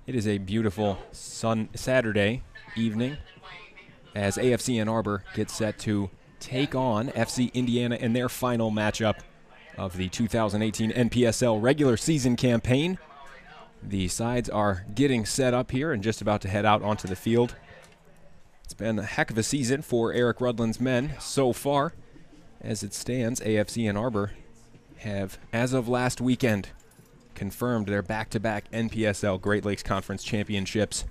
It is a beautiful Saturday evening as AFC Ann Arbor gets set to take on FC Indiana in their final matchup of the 2018 NPSL regular season campaign. The sides are getting set up here and just about to head out onto the field. It's been a heck of a season for Eric Rudland's men so far. As it stands, AFC Ann Arbor have, as of last weekend, confirmed their back-to-back NPSL Great Lakes Conference championships.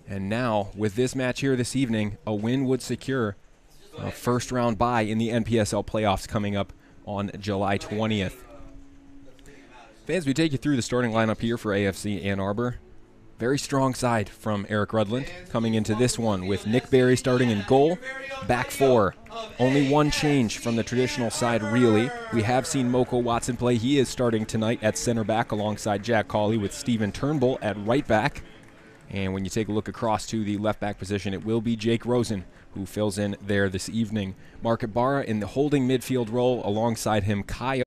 And now, with this match here this evening, a win would secure a first-round bye in the NPSL playoffs coming up on July 20th. Fans, we take you through the starting lineup here for AFC Ann Arbor. Very strong side from Eric Rudland coming into this one with Nick Berry starting in goal, back four. Only one change from the traditional side, really. We have seen Moko Watson play. He is starting tonight at center back alongside Jack Cawley with Stephen Turnbull at right back. And when you take a look across to the left back position, it will be Jake Rosen who fills in there this evening. Mark Ibarra in the holding midfield role, alongside him Kai.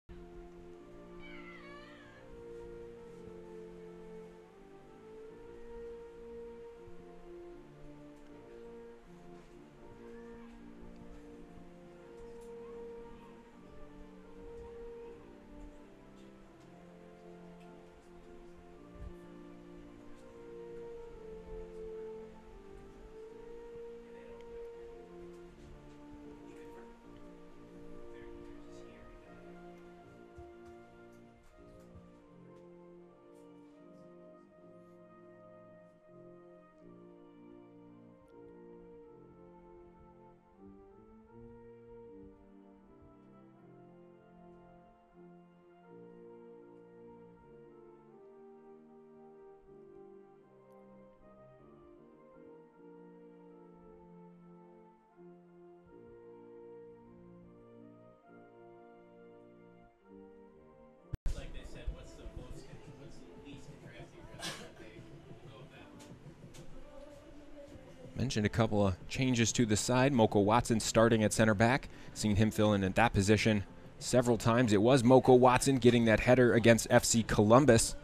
Mentioned a couple of changes to the side. Moko Watson starting at center back. Seen him fill in at that position several times. It was Moko Watson getting that header against FC Columbus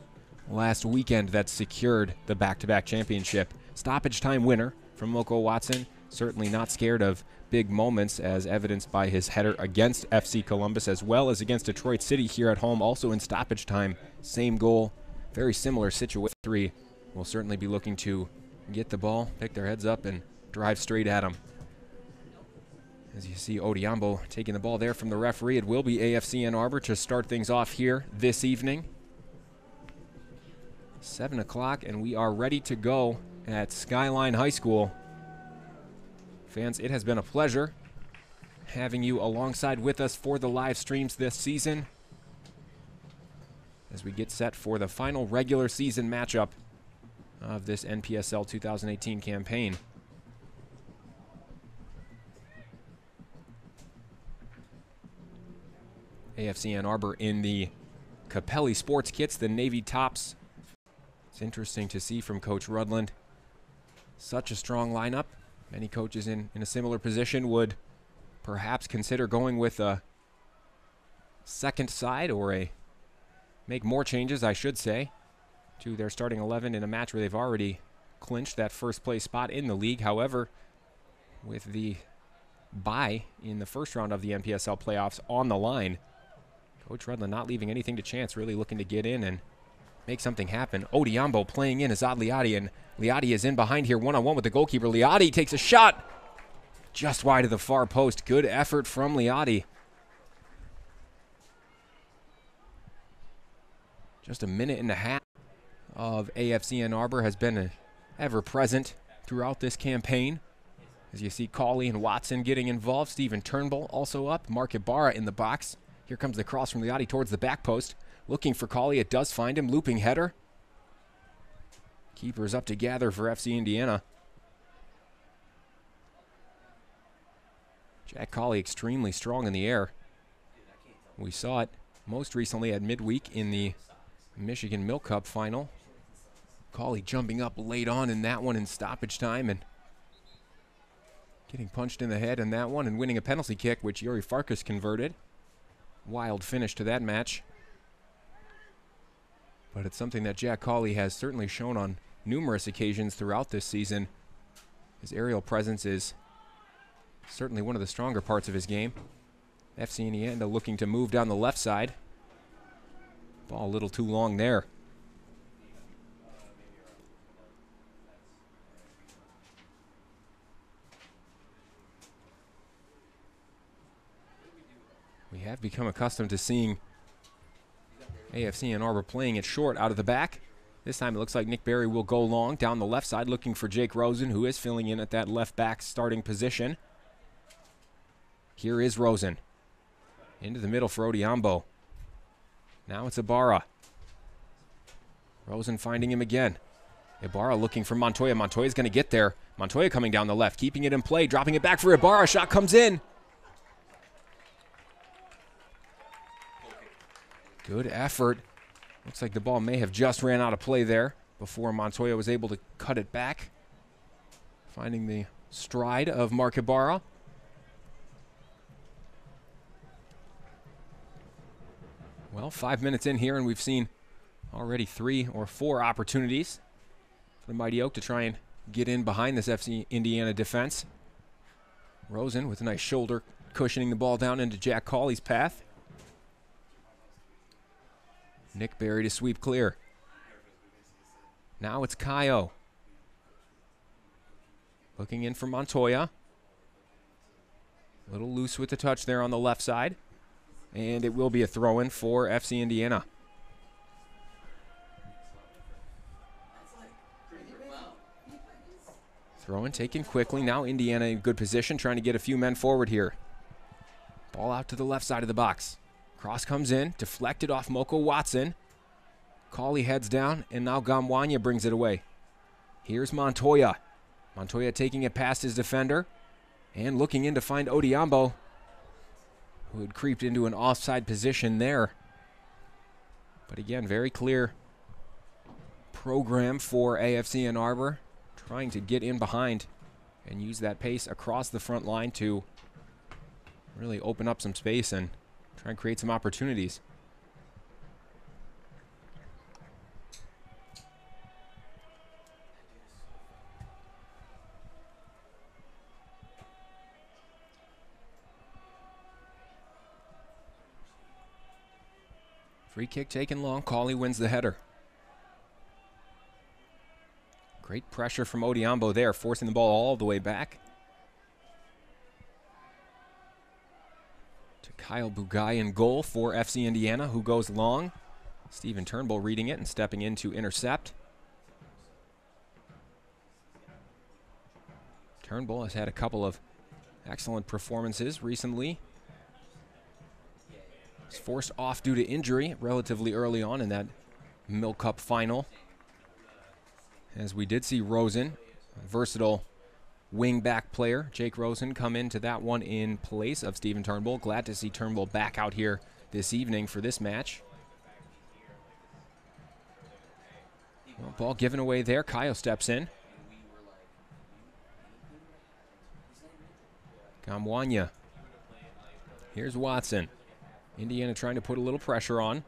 last weekend that secured the back-to-back championship. Stoppage time winner from Moko Watson. Certainly not scared of big moments, as evidenced by his header against FC Columbus as well as against Detroit City here at home, also in stoppage time. Same goal. Very similar situation. Three will certainly be looking to get the ball, pick their heads up, and drive straight at them. As you see Odiambo taking the ball there from the referee, it will be AFC Ann Arbor to start things off here this evening. 7 o'clock, and we are ready to go at Skyline High School. Fans, it has been a pleasure having you alongside with us for the live streams this season as we get set for the final regular season matchup of this NPSL 2018 campaign. AFC Ann Arbor in the Capelli sports kits, the navy tops. It's interesting to see from Coach Rudland. Such a strong lineup. Many coaches in a similar position would perhaps consider going with a second side, or make more changes, I should say, to their starting 11 in a match where they've already clinched that first place spot in the league. However, with the bye in the first round of the NPSL playoffs on the line, Coach Rudland not leaving anything to chance, really looking to get in and make something happen. Odiambo playing in Azad Liati, and Liati is in behind here one-on-one with the goalkeeper. Liati takes a shot just wide of the far post. Good effort from Liati. Just a minute and a half of AFC Ann Arbor has been ever present throughout this campaign. As you see Cawley and Watson getting involved. Stephen Turnbull also up. Mark Ibarra in the box. Here comes the cross from Liati towards the back post. Looking for Cawley. It does find him. Looping header. Keepers up to gather for FC Indiana. Jack Cawley extremely strong in the air. We saw it most recently at midweek in the Michigan Milk Cup final. Cawley jumping up late on in that one in stoppage time and getting punched in the head in that one and winning a penalty kick, which Yuri Farkas converted. Wild finish to that match. But it's something that Jack Cawley has certainly shown on numerous occasions throughout this season. His aerial presence is certainly one of the stronger parts of his game. FC Indiana looking to move down the left side. Ball a little too long there. We have become accustomed to seeing AFC Ann Arbor playing it short out of the back. This time it looks like Nick Berry will go long down the left side looking for Jake Rosen, who is filling in at that left back starting position. Here is Rosen. Into the middle for Odiambo. Now it's Ibarra. Rosen finding him again. Ibarra looking for Montoya. Montoya's going to get there. Montoya coming down the left, keeping it in play, dropping it back for Ibarra. Shot comes in. Good effort. Looks like the ball may have just ran out of play there before Montoya was able to cut it back. Finding the stride of Mark Ibarra. Well, 5 minutes in here, and we've seen already 3 or 4 opportunities for the Mighty Oak to try and get in behind this FC Indiana defense. Rosen with a nice shoulder cushioning the ball down into Jack Cawley's path. Nick Berry to sweep clear. Now it's Kayo. Looking in for Montoya. A little loose with the touch there on the left side. And it will be a throw-in for FC Indiana. Throw-in taken quickly. Now Indiana in good position, trying to get a few men forward here. Ball out to the left side of the box. Cross comes in, deflected off Moko Watson. Cawley heads down, and now Gamwanya brings it away. Here's Montoya. Montoya taking it past his defender and looking in to find Odiambo, who had creeped into an offside position there. But again, very clear program for AFC Ann Arbor, trying to get in behind and use that pace across the front line to really open up some space and try and create some opportunities. Free kick taken long. Cawley wins the header. Great pressure from Odiambo there, forcing the ball all the way back. To Kyle Bugai in goal for FC Indiana, who goes long. Stephen Turnbull reading it and stepping in to intercept. Turnbull has had a couple of excellent performances recently. Was forced off due to injury relatively early on in that Milk Cup final. As we did see Rosen, a versatile wing-back player, Jake Rosen, come into that one in place of Stephen Turnbull. Glad to see Turnbull back out here this evening for this match. Well, ball given away there. Kayo steps in. Gamwanya. Here's Watson. Indiana trying to put a little pressure on.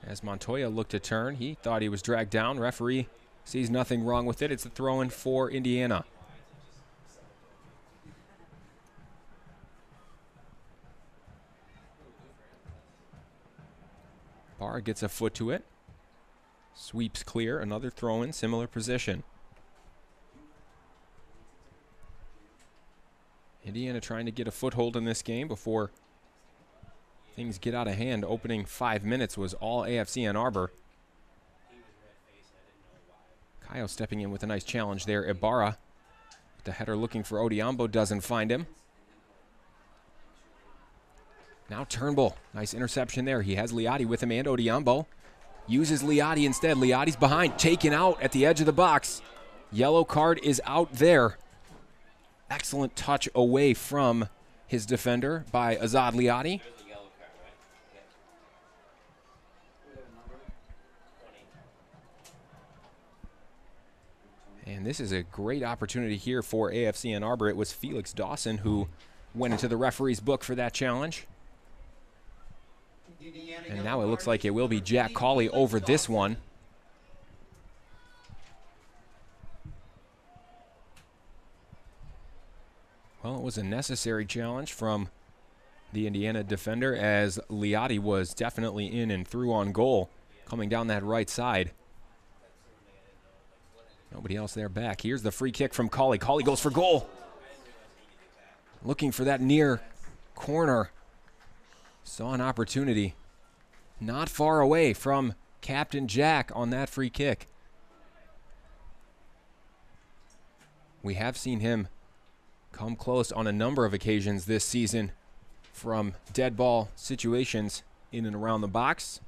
As Montoya looked to turn, he thought he was dragged down. Referee sees nothing wrong with it. It's a throw-in for Indiana. Barra gets a foot to it. Sweeps clear. Another throw in, similar position. Indiana trying to get a foothold in this game before things get out of hand. Opening 5 minutes was all AFC Ann Arbor. Kayo stepping in with a nice challenge there. Ibarra, the header looking for Odiambo, doesn't find him. Now Turnbull, nice interception there. He has Liotti with him and Odiambo. Uses Liotti instead. Liotti's behind, taken out at the edge of the box. Yellow card is out there. Excellent touch away from his defender by Azad Liotti. And this is a great opportunity here for AFC Ann Arbor. It was Felix Dawson who went into the referee's book for that challenge. And now it looks like it will be Jack Cawley over this one. Well, it was a necessary challenge from the Indiana defender, as Liotti was definitely in and through on goal coming down that right side. Nobody else there back. Here's the free kick from Cawley. Cawley goes for goal. Looking for that near corner. Saw an opportunity. Not far away from Captain Jack on that free kick. We have seen him come close on a number of occasions this season from dead ball situations in and around the box.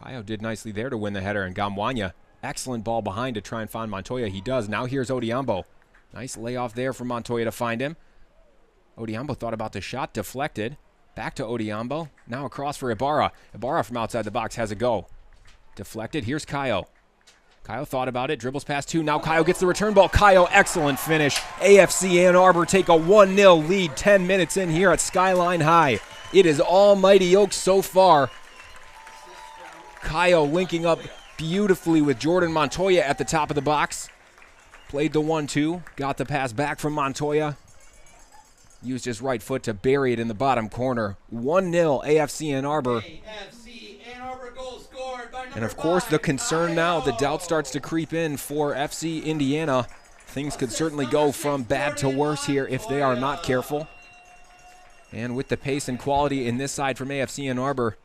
Kayo did nicely there to win the header, and Gamwanya, excellent ball behind to try and find Montoya. He does. Now here's Odiambo. Nice layoff there for Montoya to find him. Odiambo thought about the shot, deflected. Back to Odiambo. Now across for Ibarra. Ibarra from outside the box has a go. Deflected. Here's Kayo. Kayo thought about it. Dribbles past two. Now Kayo gets the return ball. Kayo, excellent finish. AFC Ann Arbor take a 1-0 lead 10 minutes in here at Skyline High. It is all Mighty Oaks so far. Kayo linking up beautifully with Jordan Montoya at the top of the box. Played the 1-2. Got the pass back from Montoya. Used his right foot to bury it in the bottom corner. 1-0 AFC Ann Arbor. And of course the concern now, the doubt starts to creep in for FC Indiana. Things could certainly go from bad to worse here if they are not careful. And with the pace and quality in this side from AFC Ann Arbor,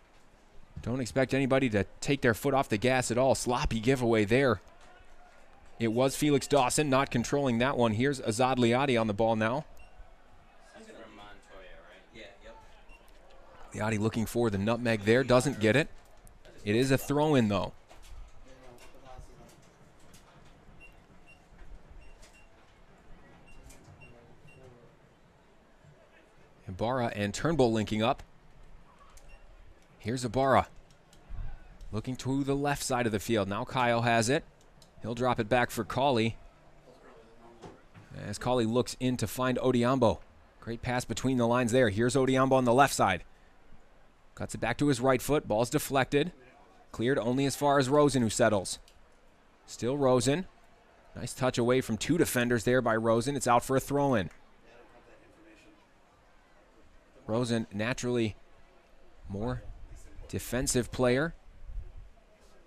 don't expect anybody to take their foot off the gas at all. Sloppy giveaway there. It was Felix Dawson not controlling that one. Here's Azad Liotti on the ball now. Liotti looking for the nutmeg there, doesn't get it. It is a throw-in though. Ibarra and Turnbull linking up. Here's Ibarra. Looking to the left side of the field. Now Kyle has it. He'll drop it back for Cawley. As Cawley looks in to find Odiambo. Great pass between the lines there. Here's Odiambo on the left side. Cuts it back to his right foot. Ball's deflected. Cleared only as far as Rosen, who settles. Still Rosen. Nice touch away from two defenders there by Rosen. It's out for a throw-in. Rosen, naturally more defensive player.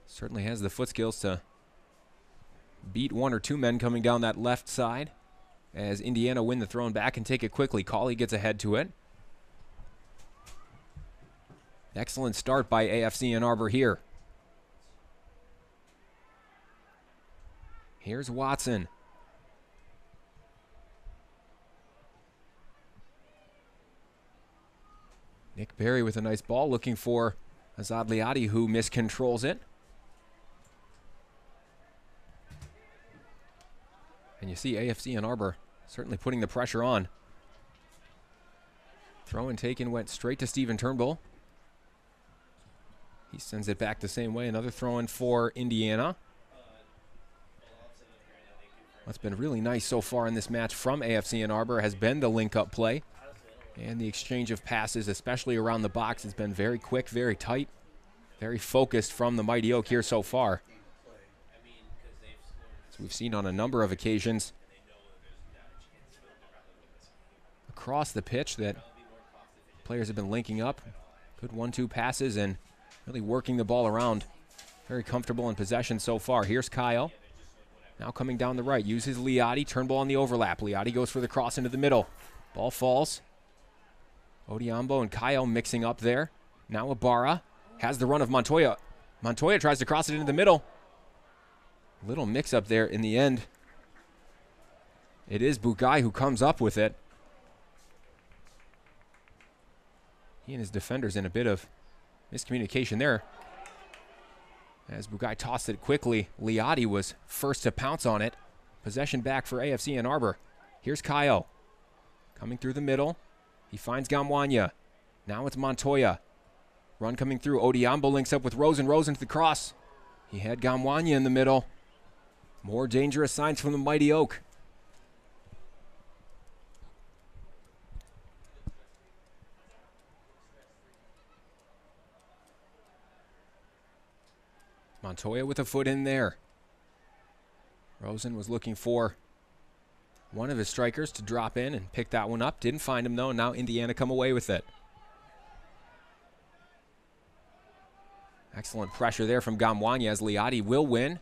Certainly has the foot skills to beat one or two men coming down that left side. As Indiana win the throw back and take it quickly. Cawley gets ahead to it. Excellent start by AFC Ann Arbor here. Here's Watson. Nick Berry with a nice ball looking for Azad Liotti, who miscontrols it. And you see AFC Ann Arbor certainly putting the pressure on. Throw and taken went straight to Stephen Turnbull. He sends it back the same way. Another throw-in for Indiana. What's been really nice so far in this match from AFC Ann Arbor has been the link-up play. And the exchange of passes, especially around the box, has been very quick, very tight, very focused from the Mighty Oak here so far. As we've seen on a number of occasions, across the pitch that players have been linking up. Good 1-2 passes and really working the ball around. Very comfortable in possession so far. Here's Kyle. Now coming down the right. Uses Liotti. Turn ball on the overlap. Liotti goes for the cross into the middle. Ball falls. Odiambo and Kyle mixing up there. Now Ibarra has the run of Montoya. Montoya tries to cross it into the middle. Little mix up there in the end. It is Bugai who comes up with it. He and his defenders in a bit of miscommunication there. As Bugai tossed it quickly, Liotti was first to pounce on it. Possession back for AFC Ann Arbor. Here's Kyle. Coming through the middle. He finds Gamwanya. Now it's Montoya. Run coming through. Odiambo links up with Rosen. Rosen to the cross. He had Gamwanya in the middle. More dangerous signs from the Mighty Oak. Montoya with a foot in there. Rosen was looking for one of his strikers to drop in and pick that one up. Didn't find him, though, and now Indiana come away with it. Excellent pressure there from Gamwanya as Liotti will win.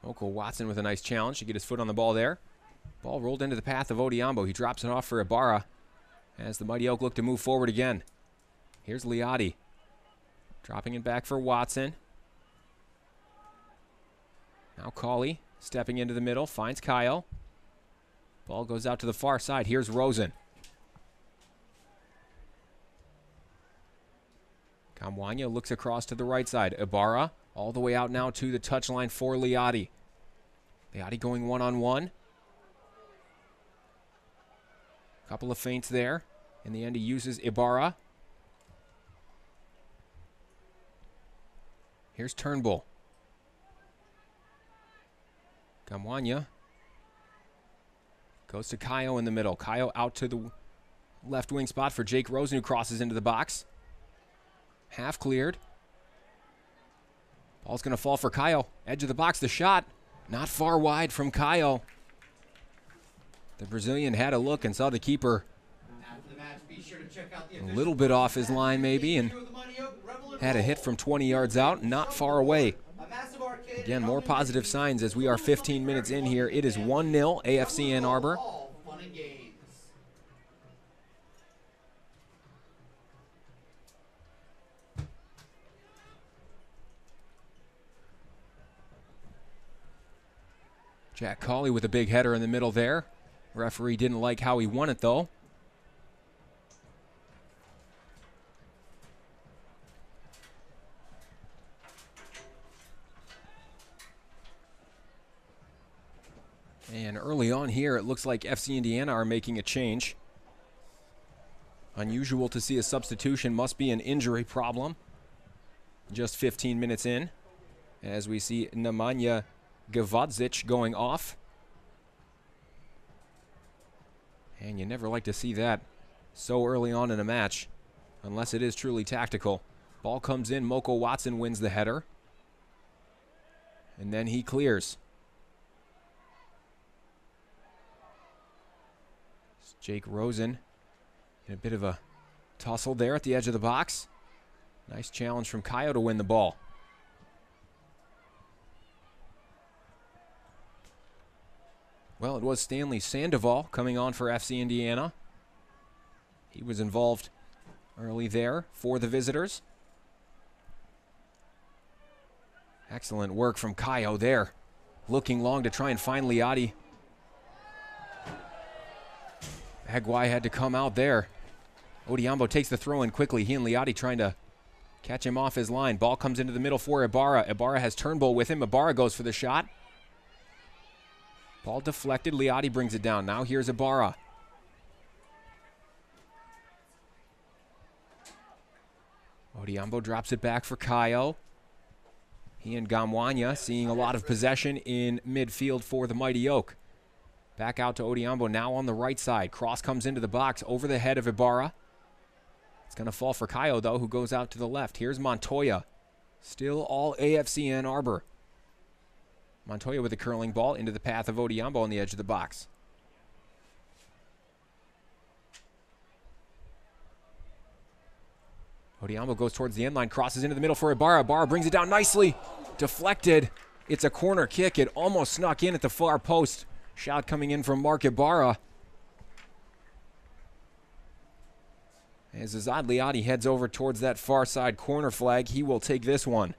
Moko Watson with a nice challenge to get his foot on the ball there. Ball rolled into the path of Odiambo. He drops it off for Ibarra as the Mighty Oak look to move forward again. Here's Liotti. Dropping it back for Watson. Now Cauley stepping into the middle. Finds Kyle. Ball goes out to the far side. Here's Rosen. Gamwanya looks across to the right side. Ibarra all the way out now to the touchline for Liotti. Liotti going one-on-one. Couple of feints there. In the end, he uses Ibarra. Here's Turnbull. Gamwanya goes to Kayo in the middle. Kayo out to the left wing spot for Jake Rosen, who crosses into the box. Half cleared. Ball's going to fall for Kayo. Edge of the box, the shot. Not far wide from Kayo. The Brazilian had a look and saw the keeper a little bit off his line maybe and had a hit from 20 yards out, not far away. Again, more positive signs as we are 15 minutes in here. It is 1-0 AFC Ann Arbor. Jack Cauley with a big header in the middle there. Referee didn't like how he won it, though. And early on here, it looks like FC Indiana are making a change. Unusual to see a substitution. Must be an injury problem. Just 15 minutes in, as we see Nemanja Gavadzic going off. And you never like to see that so early on in a match, unless it is truly tactical. Ball comes in, Moko Watson wins the header. And then he clears. It's Jake Rosen in a bit of a tussle there at the edge of the box. Nice challenge from Kayo to win the ball. Well, it was Stanley Sandoval coming on for FC Indiana. He was involved early there for the visitors. Excellent work from Kayo there. Looking long to try and find Liotti. Agwai had to come out there. Odiambo takes the throw in quickly. He and Liotti trying to catch him off his line. Ball comes into the middle for Ibarra. Ibarra has Turnbull with him. Ibarra goes for the shot. Ball deflected. Liotti brings it down. Now here's Ibarra. Odiambo drops it back for Kayo. He and Gamwanya seeing a lot of possession in midfield for the Mighty Oak. Back out to Odiambo now on the right side. Cross comes into the box over the head of Ibarra. It's going to fall for Kayo, though, who goes out to the left. Here's Montoya. Still all AFC Ann Arbor. Montoya with a curling ball into the path of Odiambo on the edge of the box. Odiambo goes towards the end line, crosses into the middle for Ibarra. Ibarra brings it down nicely. Deflected. It's a corner kick. It almost snuck in at the far post. Shot coming in from Mark Ibarra. As Azad Liadi heads over towards that far side corner flag, he will take this one.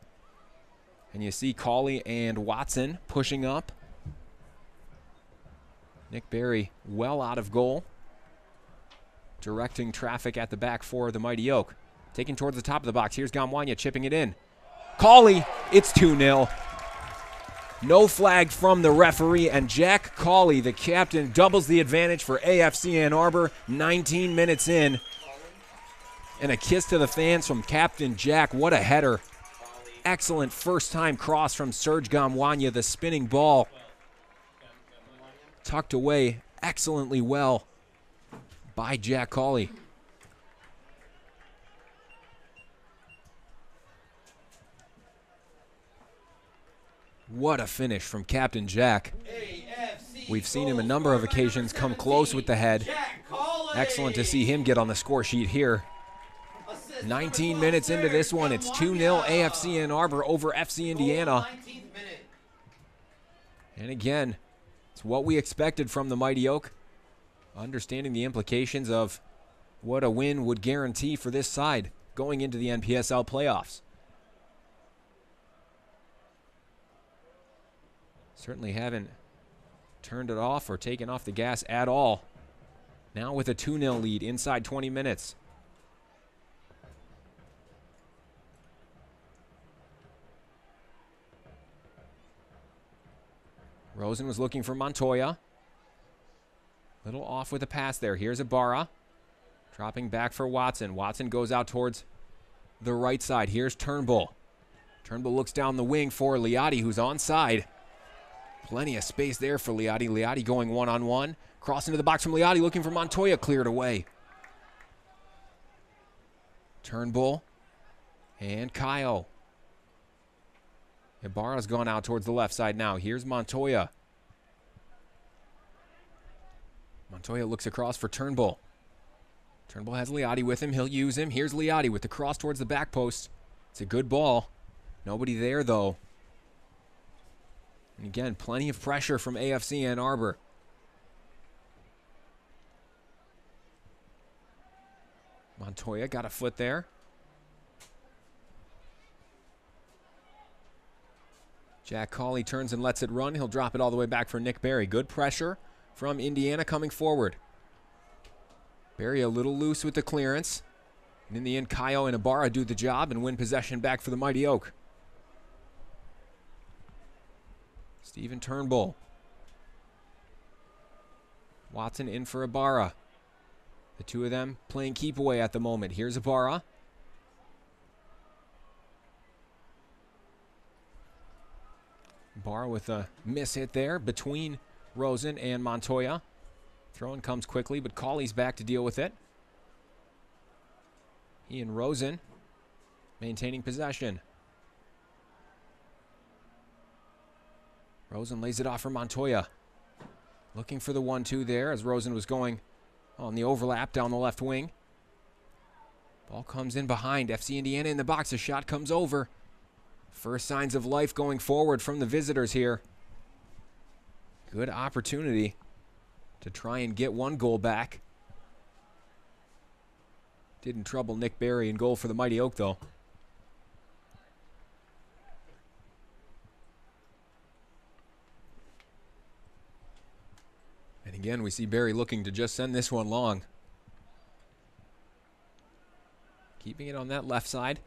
And you see Cawley and Watson pushing up. Nick Berry well out of goal, directing traffic at the back for the Mighty Oak. Taking towards the top of the box. Here's Gamwanya chipping it in. Cawley, it's 2-0. No flag from the referee, and Jack Cawley, the captain, doubles the advantage for AFC Ann Arbor 19 minutes in. And a kiss to the fans from Captain Jack. What a header. Excellent first-time cross from Serge Gamwanya, the spinning ball. Tucked away excellently well by Jack Cawley. What a finish from Captain Jack. We've seen him a number of occasions come close with the head. Excellent to see him get on the score sheet here. 19 minutes into this one, it's 2-0 AFC Ann Arbor over FC Indiana. And again, it's what we expected from the Mighty Oak. Understanding the implications of what a win would guarantee for this side going into the NPSL playoffs. Certainly haven't turned it off or taken off the gas at all. Now with a 2-0 lead inside 20 minutes. Rosen was looking for Montoya. Little off with a pass there. Here's Ibarra. Dropping back for Watson. Watson goes out towards the right side. Here's Turnbull. Turnbull looks down the wing for Liadi, who's onside. Plenty of space there for Liadi. Liadi going one-on-one. Cross into the box from Liadi, looking for Montoya, cleared away. Turnbull and Kayo. Ibarra's gone out towards the left side now. Here's Montoya. Montoya looks across for Turnbull. Turnbull has Liadi with him. He'll use him. Here's Liadi with the cross towards the back post. It's a good ball. Nobody there, though. And again, plenty of pressure from AFC Ann Arbor. Montoya got a foot there. Jack Cawley turns and lets it run. He'll drop it all the way back for Nick Berry. Good pressure from Indiana coming forward. Berry a little loose with the clearance. And in the end, Kayo and Ibarra do the job and win possession back for the Mighty Oak. Stephen Turnbull. Watson in for Ibarra. The two of them playing keep away at the moment. Here's Ibarra. Ibarra with a miss hit there between Rosen and Montoya. Throw-in comes quickly, but Cawley's back to deal with it. He and Rosen maintaining possession. Rosen lays it off for Montoya. Looking for the 1-2 there as Rosen was going on the overlap down the left wing. Ball comes in behind. FC Indiana in the box. A shot comes over. First signs of life going forward from the visitors here. Good opportunity to try and get one goal back. Didn't trouble Nick Berry in goal for the Mighty Oak, though. And again, we see Berry looking to just send this one long. Keeping it on that left side.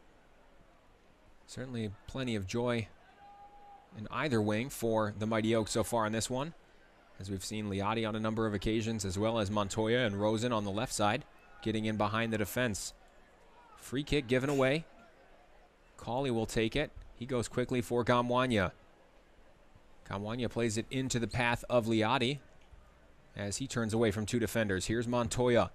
Certainly plenty of joy in either wing for the Mighty Oak so far in this one, as we've seen Liadi on a number of occasions, as well as Montoya and Rosen on the left side, getting in behind the defense. Free kick given away. Cawley will take it. He goes quickly for Gamwanya. Gamwanya plays it into the path of Liadi as he turns away from two defenders. Here's Montoya.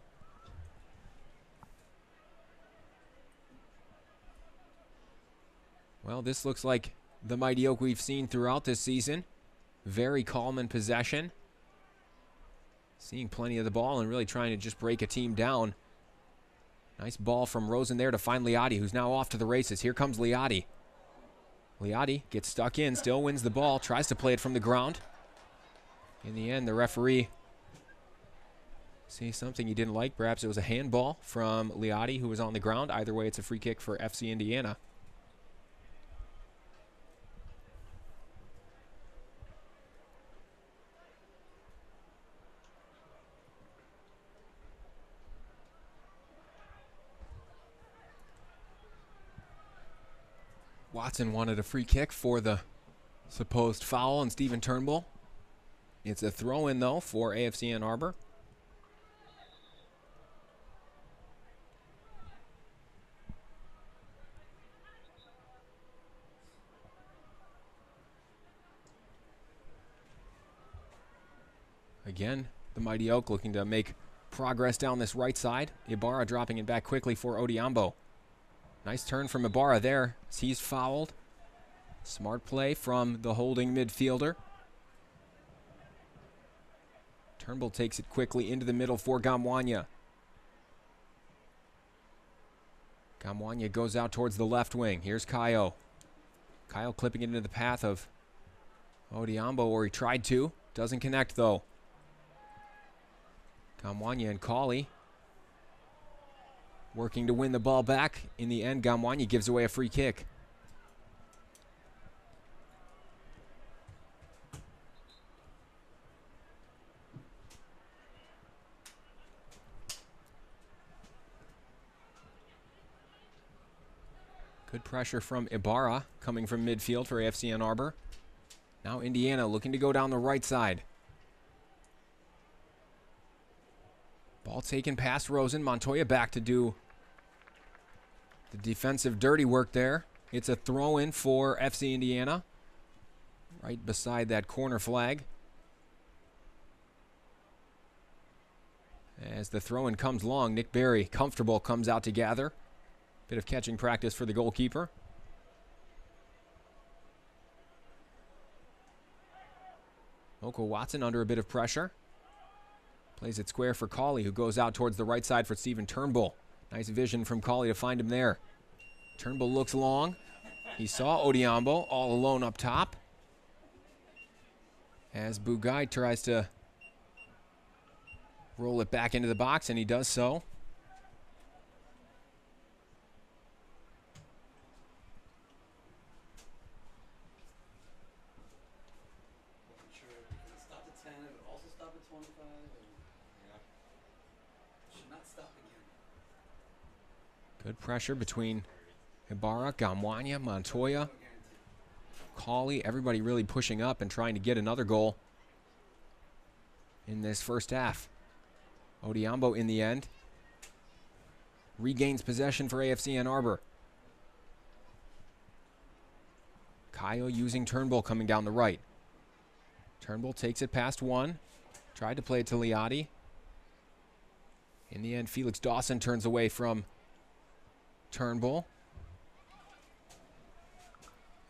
Well, this looks like the Mighty Oak we've seen throughout this season. Very calm in possession. Seeing plenty of the ball and really trying to just break a team down. Nice ball from Rosen there to find Liotti, who's now off to the races. Here comes Liotti. Liotti gets stuck in, still wins the ball, tries to play it from the ground. In the end, the referee sees something he didn't like. Perhaps it was a handball from Liotti, who was on the ground. Either way, it's a free kick for FC Indiana. Watson wanted a free kick for the supposed foul on Stephen Turnbull. It's a throw-in, though, for AFC Ann Arbor. Again, the Mighty Oak looking to make progress down this right side. Ibarra dropping it back quickly for Odiambo. Nice turn from Ibarra there as he's fouled. Smart play from the holding midfielder. Turnbull takes it quickly into the middle for Gamwanya. Gamwanya goes out towards the left wing. Here's Kayo. Kayo clipping it into the path of Odiambo, or he tried to. Doesn't connect, though. Gamwanya and Cauley working to win the ball back. In the end, Gamwanya gives away a free kick. Good pressure from Ibarra coming from midfield for AFC Ann Arbor. Now Indiana looking to go down the right side. Ball taken past Rosen. Montoya back to do the defensive dirty work there. It's a throw-in for FC Indiana. Right beside that corner flag. As the throw-in comes long, Nick Berry, comfortable, comes out to gather. Bit of catching practice for the goalkeeper. Oko Watson under a bit of pressure. Plays it square for Cauley, who goes out towards the right side for Stephen Turnbull. Nice vision from Cauley to find him there. Turnbull looks long. He saw Odiambo all alone up top. As Bugai tries to roll it back into the box, and he does so. Good pressure between Ibarra, Gamwanya, Montoya, Cauley. Everybody really pushing up and trying to get another goal in this first half. Odiambo in the end regains possession for AFC Ann Arbor. Kayo using Turnbull coming down the right. Turnbull takes it past one. Tried to play it to Liotti. In the end, Felix Dawson turns away from Turnbull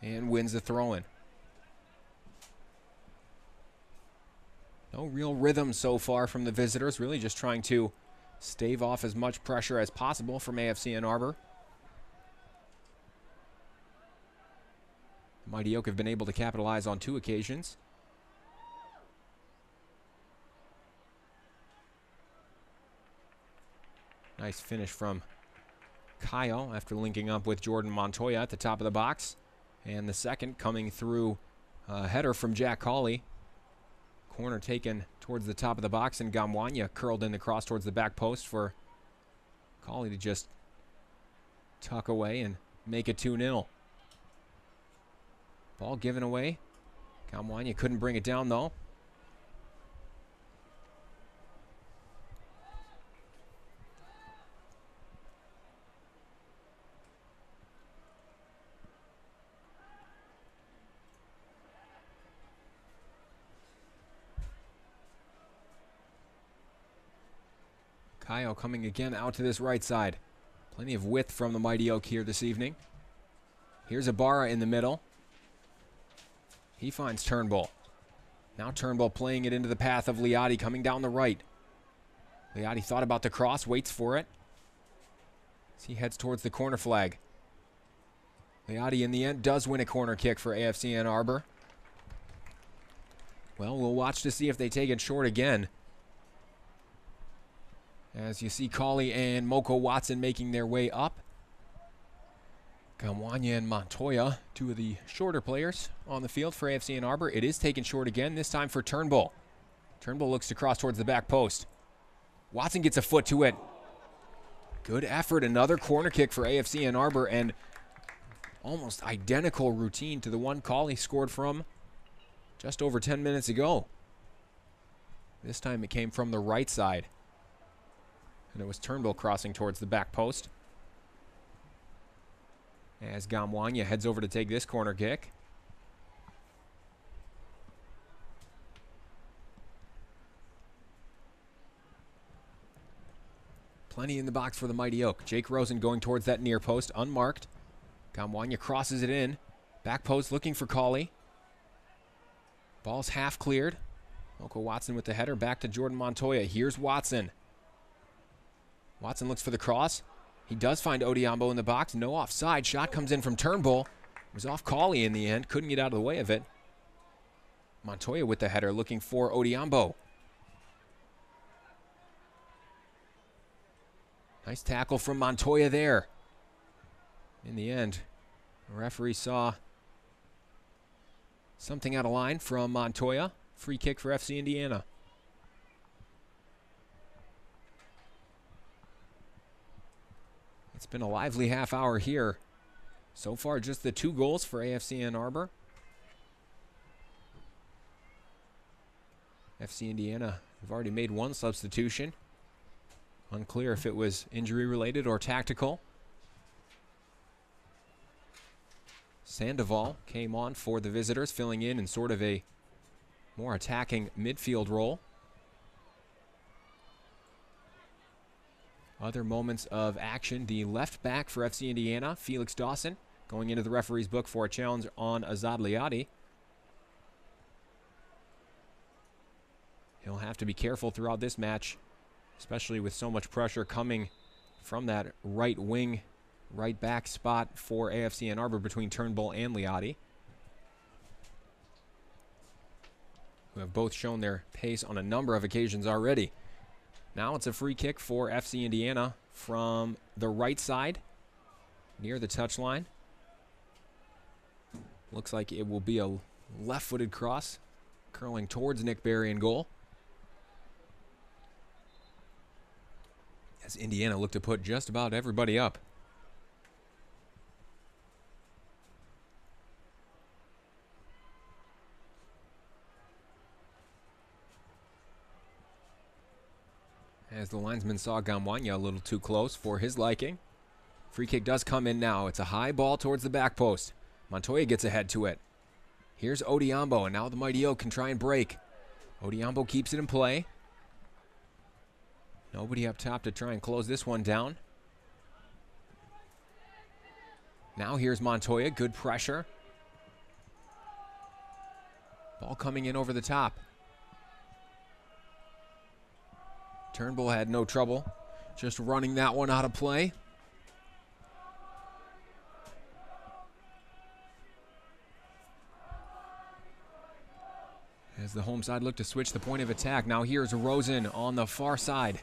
and wins the throw-in. No real rhythm so far from the visitors, really just trying to stave off as much pressure as possible from AFC Ann Arbor. The Mighty Oak have been able to capitalize on 2 occasions. Nice finish from Kayo after linking up with Jordan Montoya at the top of the box. And the second coming through a header from Jack Cauley. Corner taken towards the top of the box, and Gamwanya curled in the cross towards the back post for Cauley to just tuck away and make it 2-0. Ball given away. Gamwanya couldn't bring it down, though. Kayo coming again out to this right side. Plenty of width from the Mighty Oak here this evening. Here's Ibarra in the middle. He finds Turnbull. Now Turnbull playing it into the path of Liotti coming down the right. Liotti thought about the cross, waits for it. As he heads towards the corner flag. Liotti in the end does win a corner kick for AFC Ann Arbor. Well, we'll watch to see if they take it short again. As you see Cawley and Moko Watson making their way up. Gamwanya and Montoya, two of the shorter players on the field for AFC Ann Arbor. It is taken short again, this time for Turnbull. Turnbull looks to cross towards the back post. Watson gets a foot to it. Good effort, another corner kick for AFC Ann Arbor, and almost identical routine to the one Cawley scored from just over 10 minutes ago. This time it came from the right side. And it was Turnbull crossing towards the back post. As Gamwanya heads over to take this corner kick. Plenty in the box for the Mighty Oak. Jake Rosen going towards that near post, unmarked. Gamwanya crosses it in. Back post looking for Cawley. Ball's half cleared. Moko Watson with the header back to Jordan Montoya. Here's Watson. Watson looks for the cross. He does find Odiambo in the box. No offside. Shot comes in from Turnbull. It was off Cawley in the end. Couldn't get out of the way of it. Montoya with the header looking for Odiambo. Nice tackle from Montoya there. In the end, the referee saw something out of line from Montoya. Free kick for FC Indiana. It's been a lively half hour here. So far, just the 2 goals for AFC Ann Arbor. FC Indiana have already made 1 substitution. Unclear if it was injury-related or tactical. Sandoval came on for the visitors, filling in sort of a more attacking midfield role. Other moments of action, the left back for FC Indiana, Felix Dawson, going into the referee's book for a challenge on Azad Liotti. He'll have to be careful throughout this match, especially with so much pressure coming from that right wing, right back spot for AFC Ann Arbor between Turnbull and Liotti, who have both shown their pace on a number of occasions already. Now it's a free kick for FC Indiana from the right side, near the touchline. Looks like it will be a left-footed cross, curling towards Nick Berry in goal. As Indiana look to put just about everybody up. As the linesman saw Gamwanya a little too close for his liking. Free kick does come in now. It's a high ball towards the back post. Montoya gets ahead to it. Here's Odiambo, and now the Mighty Oak can try and break. Odiambo keeps it in play. Nobody up top to try and close this one down. Now here's Montoya, good pressure. Ball coming in over the top. Turnbull had no trouble just running that one out of play. As the home side looked to switch the point of attack. Now here's Rosen on the far side.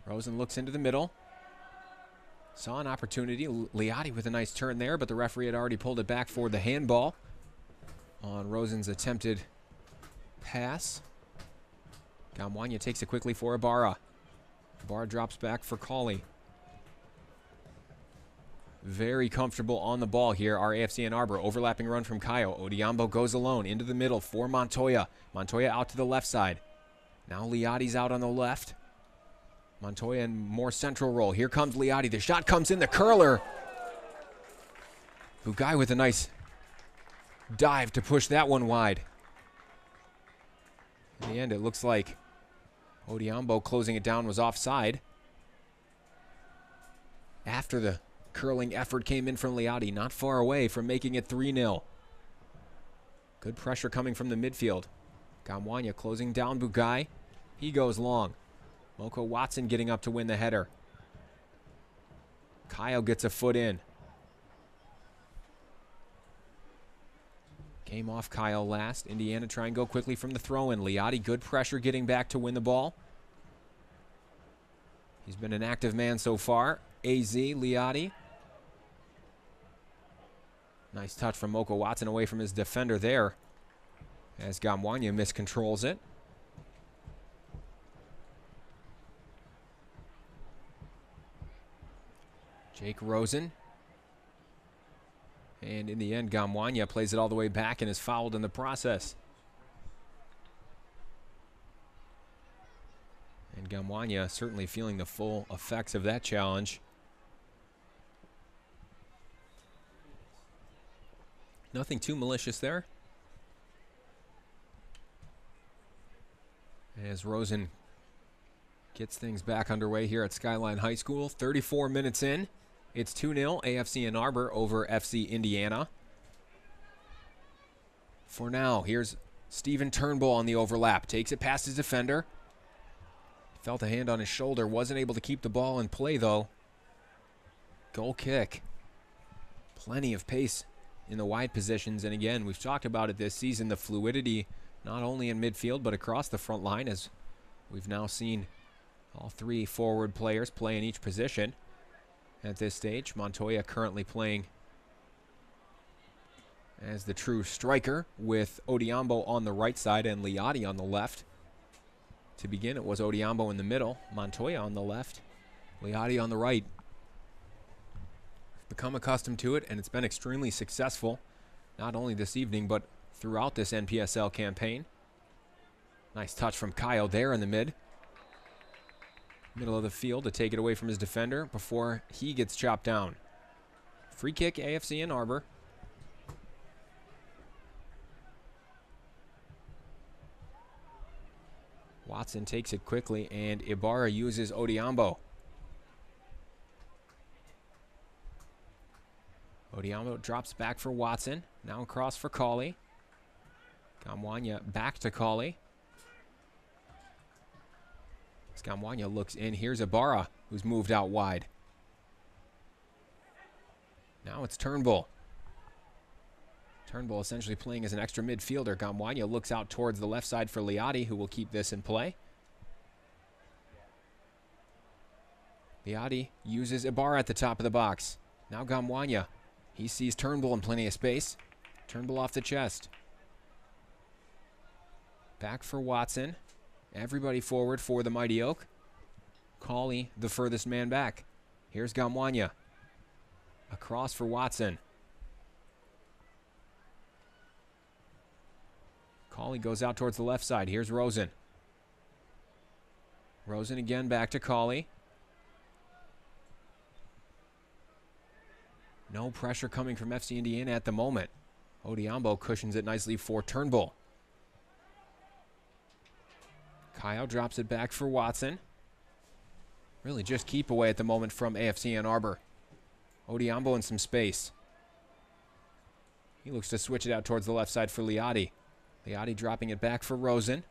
Rosen looks into the middle. Saw an opportunity. Liotti with a nice turn there, but the referee had already pulled it back for the handball on Rosen's attempted pass. Gamwanya takes it quickly for Ibarra. Ibarra drops back for Cawley. Very comfortable on the ball here are AFC Ann Arbor. Overlapping run from Kayo. Odiambo goes alone into the middle for Montoya. Montoya out to the left side. Now Liotti's out on the left. Montoya in more central role. Here comes Liotti. The shot comes in. The curler. Bugai with a nice dive to push that one wide. In the end, it looks like Odiambo closing it down was offside. After the curling effort came in from Liati, not far away from making it 3-0. Good pressure coming from the midfield. Gamwanya closing down Bugai. He goes long. Moko Watson getting up to win the header. Kyle gets a foot in. Came off Kyle last. Indiana try and go quickly from the throw-in. Liati, good pressure getting back to win the ball. He's been an active man so far. AZ, Liati. Nice touch from Moko Watson away from his defender there, as Gamwanya miscontrols it. Jake Rosen. And in the end, Gamwanya plays it all the way back and is fouled in the process. And Gamwanya certainly feeling the full effects of that challenge. Nothing too malicious there. As Rosen gets things back underway here at Skyline High School. 34 minutes in. It's 2-0 AFC Ann Arbor over FC Indiana. For now, here's Steven Turnbull on the overlap. Takes it past his defender. Felt a hand on his shoulder. Wasn't able to keep the ball in play, though. Goal kick. Plenty of pace in the wide positions. And again, we've talked about it this season, the fluidity not only in midfield but across the front line, as we've now seen all three forward players play in each position at this stage. Montoya currently playing as the true striker, with Odiambo on the right side and Liati on the left. To begin, it was Odiambo in the middle, Montoya on the left, Liati on the right. Become accustomed to it, and it's been extremely successful, not only this evening, but throughout this NPSL campaign. Nice touch from Kyle there in the middle of the field to take it away from his defender before he gets chopped down. Free kick, AFC Ann Arbor. Watson takes it quickly, and Ibarra uses Odiambo. Odiambo drops back for Watson. Now across for Cauley. Gamwanya back to Cauley. As Gamwanya looks in, here's Ibarra, who's moved out wide. Now it's Turnbull. Turnbull essentially playing as an extra midfielder. Gamwanya looks out towards the left side for Liati, who will keep this in play. Liati uses Ibarra at the top of the box. Now Gamwanya. He sees Turnbull in plenty of space. Turnbull off the chest. Back for Watson. Everybody forward for the Mighty Oak. Cauley, the furthest man back. Here's Gamwanya. Across for Watson. Cauley goes out towards the left side. Here's Rosen. Rosen again back to Cauley. No pressure coming from FC Indiana at the moment. Odiambo cushions it nicely for Turnbull. Kyle drops it back for Watson. Really just keep away at the moment from AFC Ann Arbor. Odiambo in some space. He looks to switch it out towards the left side for Liati. Liati dropping it back for Rosen.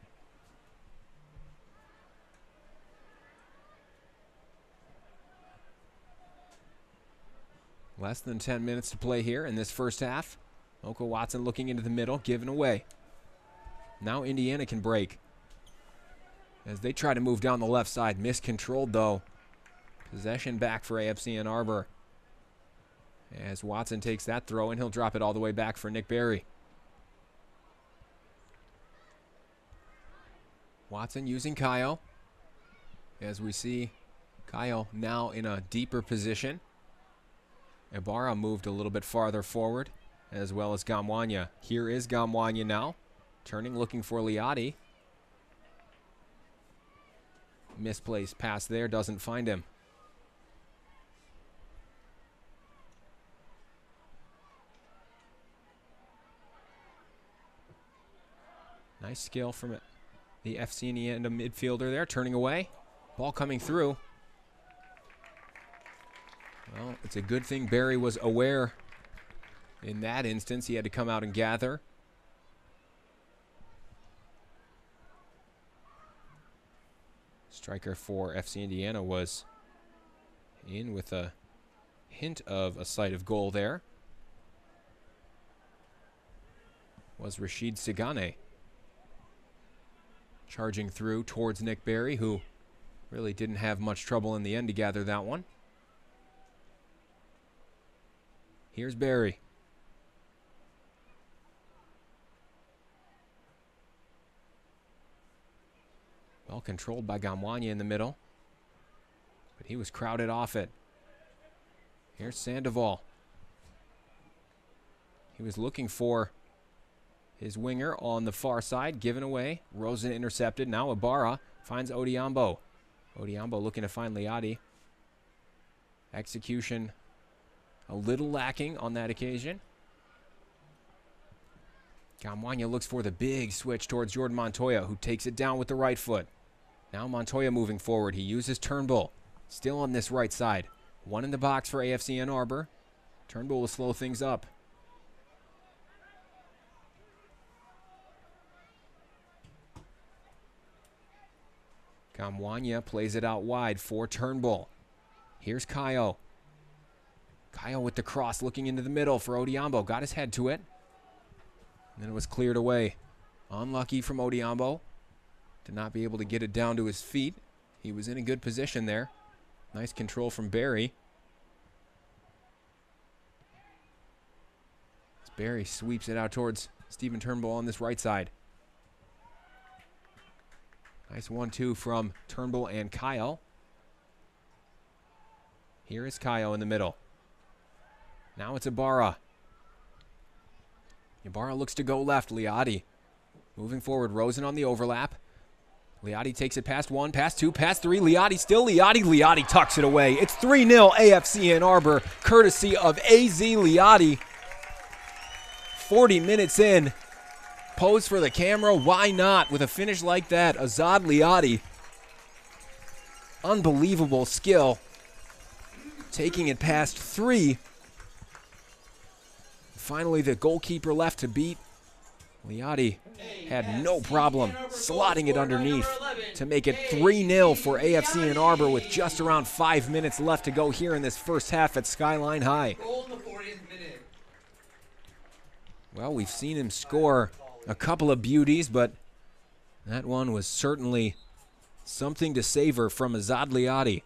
Less than 10 minutes to play here in this first half. Moko Watson looking into the middle, giving away. Now Indiana can break, as they try to move down the left side. Miscontrolled, though. Possession back for AFC Ann Arbor, as Watson takes that throw, and he'll drop it all the way back for Nick Berry. Watson using Kyle, as we see Kyle now in a deeper position. Ibarra moved a little bit farther forward, as well as Gamwanya. Here is Gamwanya now, turning, looking for Liati. Misplaced pass there, doesn't find him. Nice skill from the FC Indiana midfielder there, turning away. Ball coming through. Well, it's a good thing Barry was aware in that instance. He had to come out and gather. Striker for FC Indiana was in with a hint of a sight of goal there. Was Rashid Sigane. Charging through towards Nick Barry, who really didn't have much trouble in the end to gather that one. Here's Barry. Well controlled by Gamwanya in the middle, but he was crowded off it. Here's Sandoval. He was looking for his winger on the far side, given away. Rosen intercepted. Now Ibarra finds Odiambo. Odiambo looking to find Liati. Execution a little lacking on that occasion. Gamwanya looks for the big switch towards Jordan Montoya, who takes it down with the right foot. Now Montoya moving forward. He uses Turnbull. Still on this right side. One in the box for AFC Ann Arbor. Turnbull will slow things up. Gamwanya plays it out wide for Turnbull. Here's Kayo. Kayo with the cross looking into the middle for Odiambo. Got his head to it. And then it was cleared away. Unlucky from Odiambo to not be able to get it down to his feet. He was in a good position there. Nice control from Barry. As Barry sweeps it out towards Stephen Turnbull on this right side. Nice 1-2 from Turnbull and Kyle. Here is Kyle in the middle. Now it's Ibarra. Ibarra looks to go left. Liati moving forward. Rosen on the overlap. Liati takes it past one, past two, past three. Liati still Liati. Liati tucks it away. It's 3-0 AFC Ann Arbor, courtesy of AZ Liati. 40 minutes in. Pose for the camera. Why not? With a finish like that, Azad Liati. Unbelievable skill. Taking it past three. Finally, the goalkeeper left to beat. Liati had no problem slotting it underneath to make it 3-0 for AFC Ann Arbor with just around 5 minutes left to go here in this first half at Skyline High. Well, we've seen him score a couple of beauties, but that one was certainly something to savor from Azad Liati.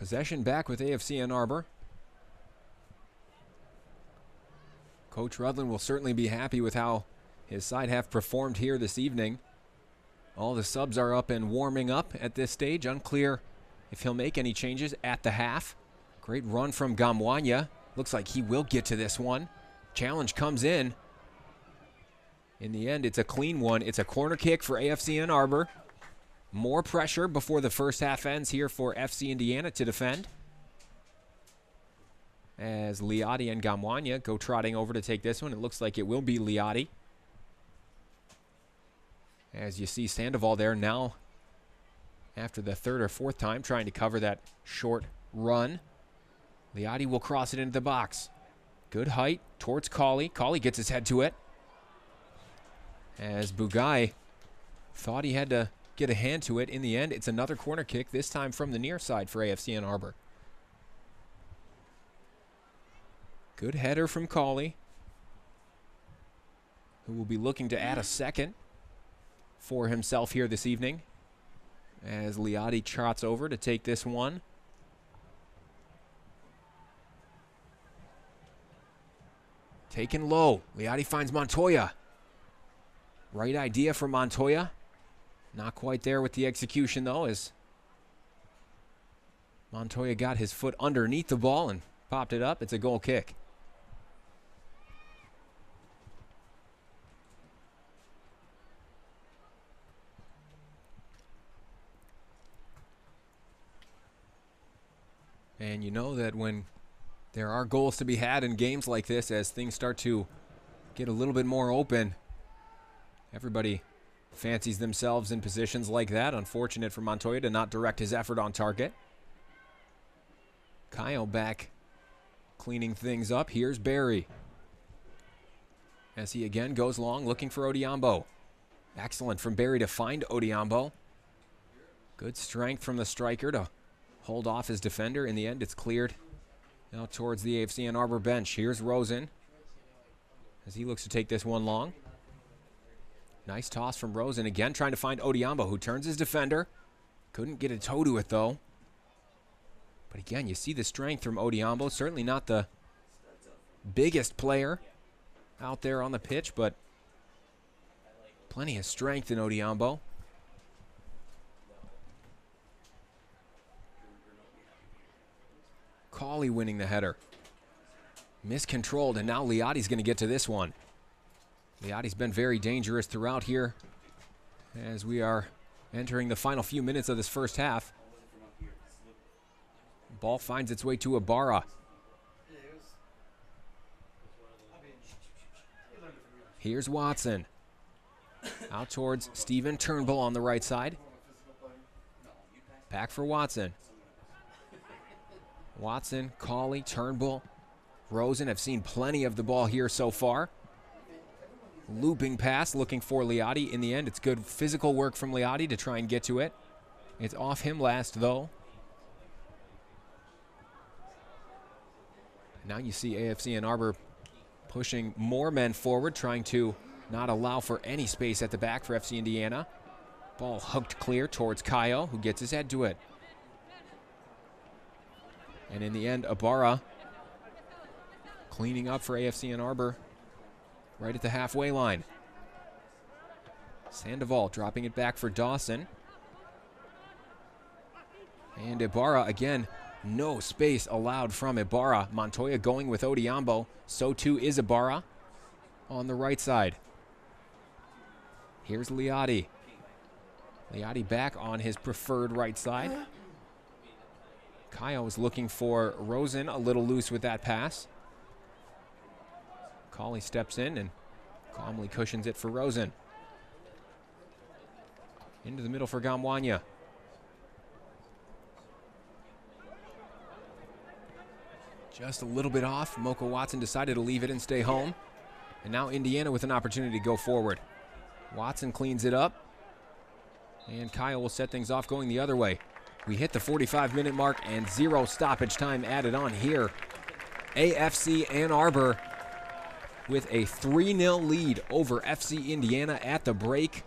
Possession back with AFC Ann Arbor. Coach Rudlin will certainly be happy with how his side have performed here this evening. All the subs are up and warming up at this stage. Unclear if he'll make any changes at the half. Great run from Gamwanya. Looks like he will get to this one. Challenge comes in. In the end, it's a clean one. It's a corner kick for AFC Ann Arbor. More pressure before the first half ends here for FC Indiana to defend. As Liati and Gamwanya go trotting over to take this one. It looks like it will be Liati. As you see Sandoval there now, after the third or fourth time, trying to cover that short run. Liati will cross it into the box. Good height towards Cauley. Cauley gets his head to it. As Bugai thought he had to get a hand to it. In the end, it's another corner kick, this time from the near side for AFC Ann Arbor. Good header from Cauley, who will be looking to add a second for himself here this evening. As Liati trots over to take this one. Taken low. Liati finds Montoya. Right idea for Montoya. Not quite there with the execution, though, as Montoya got his foot underneath the ball and popped it up. It's a goal kick. And you know that when There are goals to be had in games like this as things start to get a little bit more open. Everybody fancies themselves in positions like that. Unfortunate for Montoya to not direct his effort on target. Kyle back cleaning things up. Here's Barry as he again goes long looking for Odiambo. Excellent from Barry to find Odiambo. Good strength from the striker to hold off his defender. In the end, it's cleared out towards the AFC Ann Arbor bench. Here's Rosen as he looks to take this one long. Nice toss from Rosen. Again, trying to find Odiambo, who turns his defender. Couldn't get a toe to it, though. But again, you see the strength from Odiambo. Certainly not the biggest player out there on the pitch, but plenty of strength in Odiambo. Cawley winning the header. Miscontrolled, and now Liotti's going to get to this one. Liotti's been very dangerous throughout here as we are entering the final few minutes of this first half. Ball finds its way to Ibarra. Here's Watson. Out towards Steven Turnbull on the right side. Back for Watson. Watson, Cawley, Turnbull, Rosen have seen plenty of the ball here so far. Looping pass, looking for Liotti. In the end, it's good physical work from Liotti to try and get to it. It's off him last, though. Now you see AFC Ann Arbor pushing more men forward, trying to not allow for any space at the back for FC Indiana. Ball hooked clear towards Kayo, who gets his head to it. And in the end, Ibarra cleaning up for AFC Ann Arbor right at the halfway line. Sandoval dropping it back for Dawson. And Ibarra again, no space allowed from Ibarra. Montoya going with Odiambo. So too is Ibarra on the right side. Here's Liotti. Liotti back on his preferred right side. Kayo is looking for Rosen, a little loose with that pass. Cawley steps in and calmly cushions it for Rosen. Into the middle for Gamwanya. Just a little bit off. Moko Watson decided to leave it and stay home. And now Indiana with an opportunity to go forward. Watson cleans it up. And Kyle will set things off going the other way. We hit the 45-minute mark and 0 stoppage time added on here. AFC Ann Arbor with a 3-0 lead over FC Indiana at the break.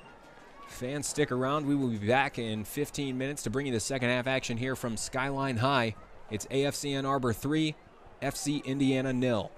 Fans, stick around. We will be back in 15 minutes to bring you the second half action here from Skyline High. It's AFC Ann Arbor 3, FC Indiana 0.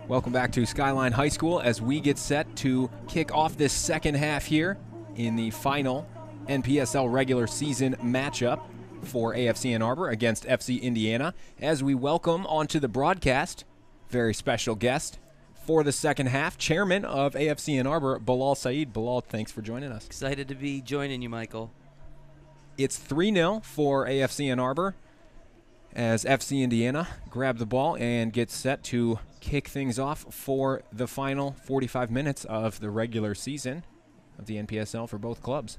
Welcome back to Skyline High School as we get set to kick off this second half here in the final NPSL regular season matchup for AFC Ann Arbor against FC Indiana. As we welcome onto the broadcast, very special guest for the second half, chairman of AFC Ann Arbor, Bilal Saeed. Bilal, thanks for joining us. Excited to be joining you, Michael. It's 3-0 for AFC Ann Arbor as FC Indiana grab the ball and get set to kick things off for the final 45 minutes of the regular season of the NPSL for both clubs.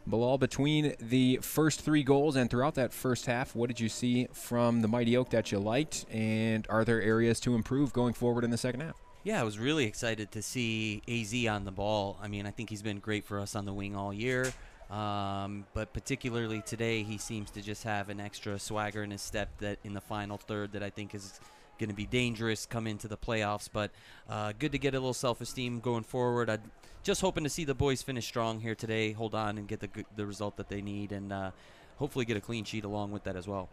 Bilal, between the first 3 goals and throughout that first half, what did you see from the Mighty Oak that you liked, and are there areas to improve going forward in the second half? Yeah, I was really excited to see AZ on the ball. I mean, I think he's been great for us on the wing all year. But particularly today, he seems to just have an extra swagger in his step that in the final third that I think is going to be dangerous come into the playoffs. But good to get a little self-esteem going forward. I'm just hoping to see the boys finish strong here today, hold on and get the result that they need, and hopefully get a clean sheet along with that as well.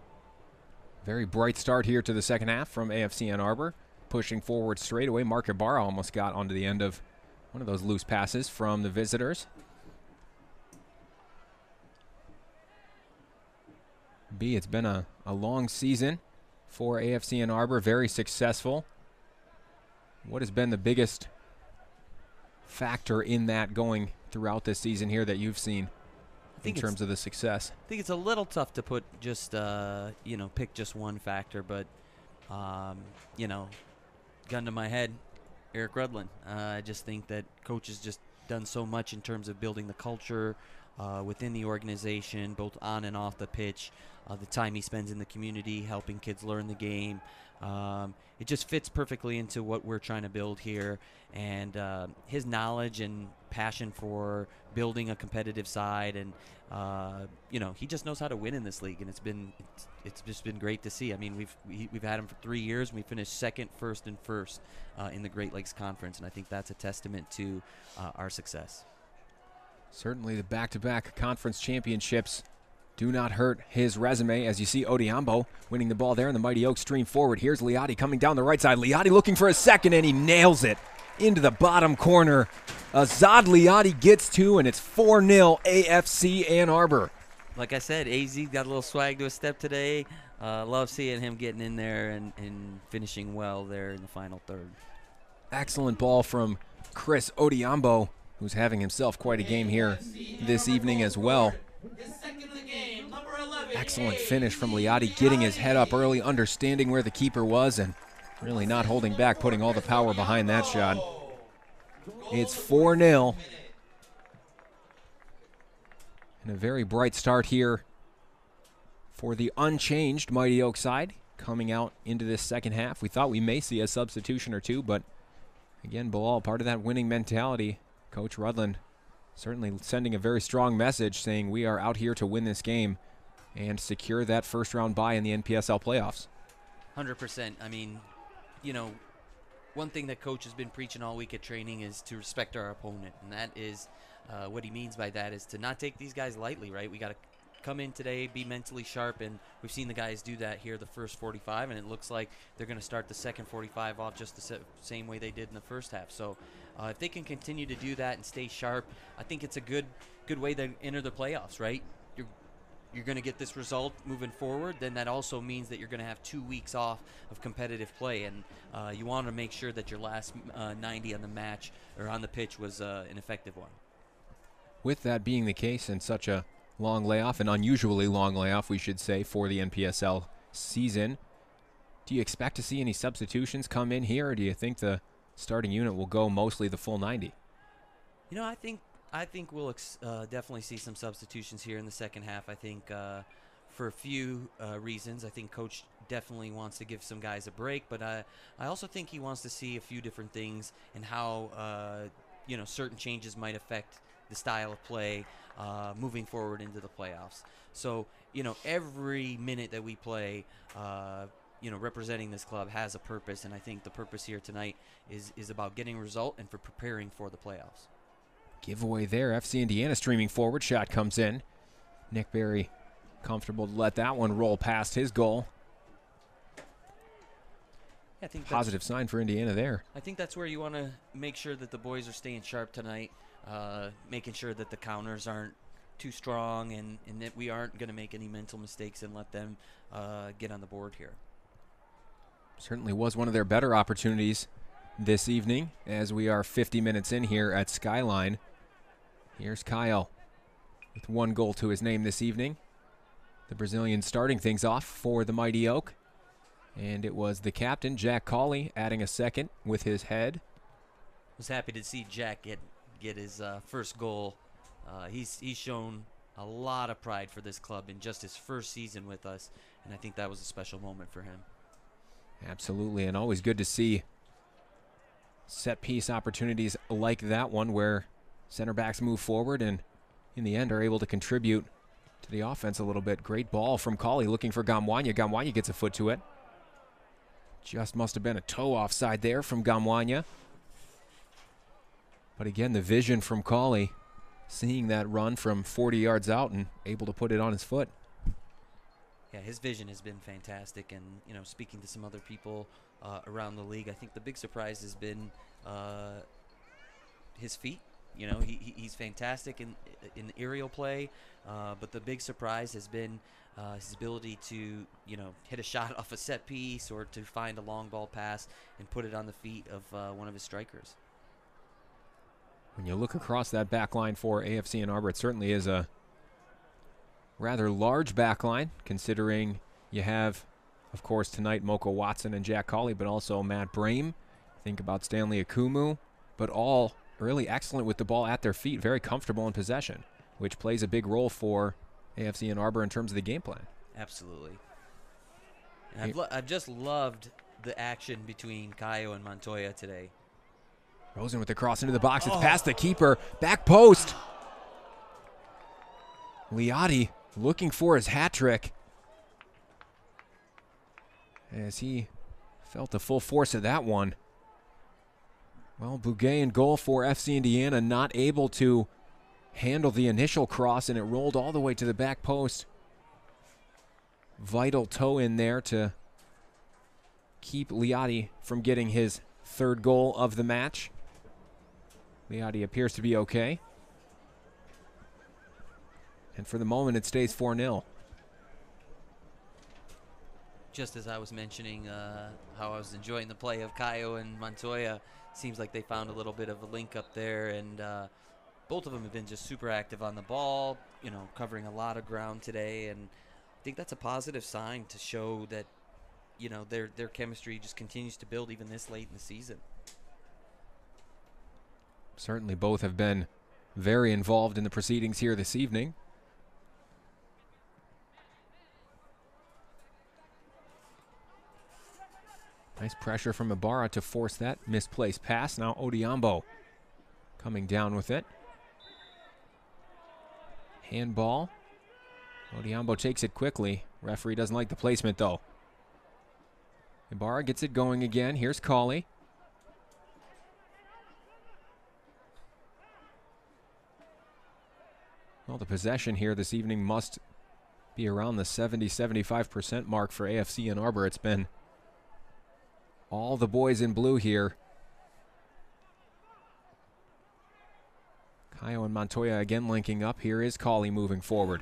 Very bright start here to the second half from AFC Ann Arbor. Pushing forward straight away. Mark Ibarra almost got onto the end of one of those loose passes from the visitors. It's been a long season for AFC Ann Arbor, very successful. What has been the biggest factor in that going throughout this season here that you've seen in terms of the success? I think it's a little tough to put just, pick just one factor, but, gun to my head, Eric Rudlin. I just think that coach has just done so much in terms of building the culture within the organization, both on and off the pitch. The time he spends in the community helping kids learn the game. It just fits perfectly into what we're trying to build here. And his knowledge and passion for building a competitive side, and he just knows how to win in this league, and it's just been great to see. I mean, we've had him for 3 years, and we finished second, first, and first in the Great Lakes Conference, and I think that's a testament to our success. Certainly the back-to-back conference championships do not hurt his resume, as you see Odiambo winning the ball there, and the Mighty Oaks stream forward. Here's Liati coming down the right side. Liati looking for a second, and he nails it into the bottom corner. Azad Liati gets 2, and it's 4-0 AFC Ann Arbor. Like I said, AZ got a little swag to his step today. Love seeing him getting in there and finishing well there in the final third. Excellent ball from Chris Odiambo, who's having himself quite a game here this evening as well. Excellent finish from Liati, getting his head up early, understanding where the keeper was, and really not holding back, putting all the power behind that shot. It's 4-0. And a very bright start here for the unchanged Mighty Oak side coming out into this second half. We thought we may see a substitution or two, but again, Bilal, part of that winning mentality. Coach Rudlin certainly sending a very strong message saying we are out here to win this game and secure that first round bye in the NPSL playoffs. 100%. I mean, one thing that coach has been preaching all week at training is to respect our opponent, and that is what he means by that is to not take these guys lightly, right? We got to come in today, be mentally sharp, and we've seen the guys do that here the first 45, and it looks like they're going to start the second 45 off just the same way they did in the first half. So if they can continue to do that and stay sharp, I think it's a good way to enter the playoffs, right? You're going to get this result moving forward, then that also means that you're going to have 2 weeks off of competitive play, and you want to make sure that your last 90 on the match or on the pitch was an effective one. With that being the case and such a long layoff, an unusually long layoff, we should say, for the NPSL season, do you expect to see any substitutions come in here, or do you think the starting unit will go mostly the full 90? I think we'll definitely see some substitutions here in the second half. I think for a few reasons. I think Coach definitely wants to give some guys a break, but I also think he wants to see a few different things and how certain changes might affect the style of play moving forward into the playoffs. So every minute that we play, representing this club has a purpose, and I think the purpose here tonight is about getting a result and for preparing for the playoffs. Giveaway there. FC Indiana streaming forward. Shot comes in. Nick Berry comfortable to let that one roll past his goal. I think positive sign for Indiana there. I think that's where you want to make sure that the boys are staying sharp tonight, making sure that the counters aren't too strong and that we aren't going to make any mental mistakes and let them get on the board here. Certainly was one of their better opportunities this evening as we are 50 minutes in here at Skyline. Here's Kyle with 1 goal to his name this evening. The Brazilian starting things off for the Mighty Oak. And it was the captain, Jack Cawley, adding a second with his head. Was happy to see Jack get his first goal. He's shown a lot of pride for this club in just his first season with us, and I think that was a special moment for him. Absolutely, and always good to see set-piece opportunities like that one where center backs move forward and in the end are able to contribute to the offense a little bit. Great ball from Cawley looking for Gamwanya. Gamwanya gets a foot to it. Just must have been a toe offside there from Gamwanya. But again, the vision from Cawley, seeing that run from 40 yards out and able to put it on his foot. Yeah, his vision has been fantastic, and speaking to some other people around the league, I think the big surprise has been his feet. He's fantastic in aerial play, but the big surprise has been his ability to hit a shot off a set piece or to find a long ball pass and put it on the feet of one of his strikers. When you look across that back line for AFC Ann Arbor, it certainly is a rather large back line, considering you have, of course, tonight Moko Watson and Jack Cawley, but also Matt Brame. Think about Stanley Akumu, but all really excellent with the ball at their feet, very comfortable in possession, which plays a big role for AFC Ann Arbor in terms of the game plan. Absolutely. And I've just loved the action between Caio and Montoya today. Rosen with the cross into the box. It's past the keeper. Back post. Liotti looking for his hat trick as he felt the full force of that one. Well, Bouguet in goal for FC Indiana, not able to handle the initial cross, and it rolled all the way to the back post. Vital toe in there to keep Liotti from getting his 3rd goal of the match. Liotti appears to be okay. And for the moment, it stays 4-0. Just as I was mentioning how I was enjoying the play of Caio and Montoya, seems like they found a little bit of a link up there, and both of them have been just super active on the ball, covering a lot of ground today, and I think that's a positive sign to show that, their chemistry just continues to build even this late in the season. Certainly both have been very involved in the proceedings here this evening. Nice pressure from Ibarra to force that misplaced pass. Now Odiambo coming down with it. Handball. Odiambo takes it quickly. Referee doesn't like the placement though. Ibarra gets it going again. Here's Cawley. Well, the possession here this evening must be around the 70-75% mark for AFC Ann Arbor. It's been all the boys in blue here. Caio and Montoya again linking up. Here is Cawley moving forward.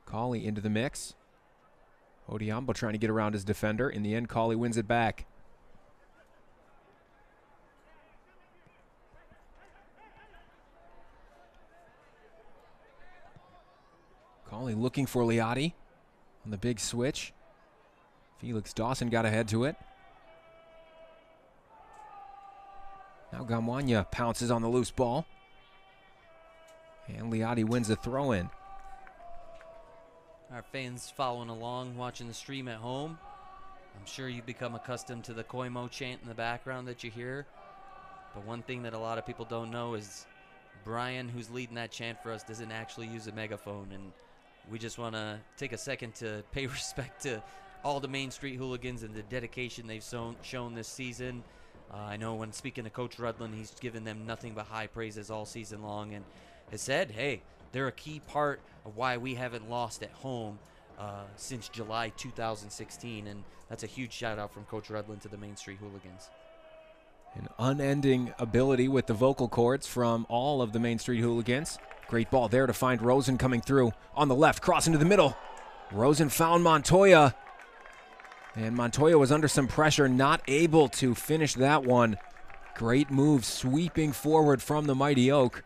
Cawley into the mix. Odiambo trying to get around his defender. In the end, Cawley wins it back. Cawley looking for Liotti on the big switch. Felix Dawson got ahead to it. Now Gamwanya pounces on the loose ball. And Liotti wins the throw-in. Our fans following along, watching the stream at home, I'm sure you've become accustomed to the Koimo chant in the background that you hear. But one thing that a lot of people don't know is Brian, who's leading that chant for us, doesn't actually use a megaphone. And we just want to take a second to pay respect to all the Main Street hooligans and the dedication they've shown this season. I know when speaking to Coach Rudlin, he's given them nothing but high praises all season long and has said, hey, they're a key part of why we haven't lost at home since July 2016, and that's a huge shout out from Coach Rudlin to the Main Street Hooligans. An unending ability with the vocal cords from all of the Main Street Hooligans. Great ball there to find Rosen coming through on the left, cross into the middle. Rosen found Montoya, and Montoya was under some pressure, not able to finish that one. Great move sweeping forward from the Mighty Oak.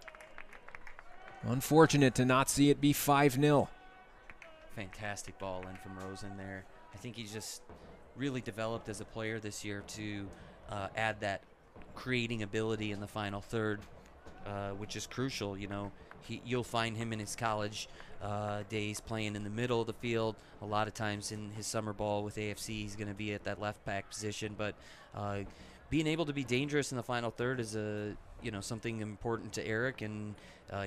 Unfortunate to not see it be 5-0. Fantastic ball in from Rosen there. I think he's just really developed as a player this year to add that creating ability in the final third, which is crucial. You know, you'll find him in his college days playing in the middle of the field. A lot of times in his summer ball with AFC, he's going to be at that left back position. But being able to be dangerous in the final third is something important to Eric, and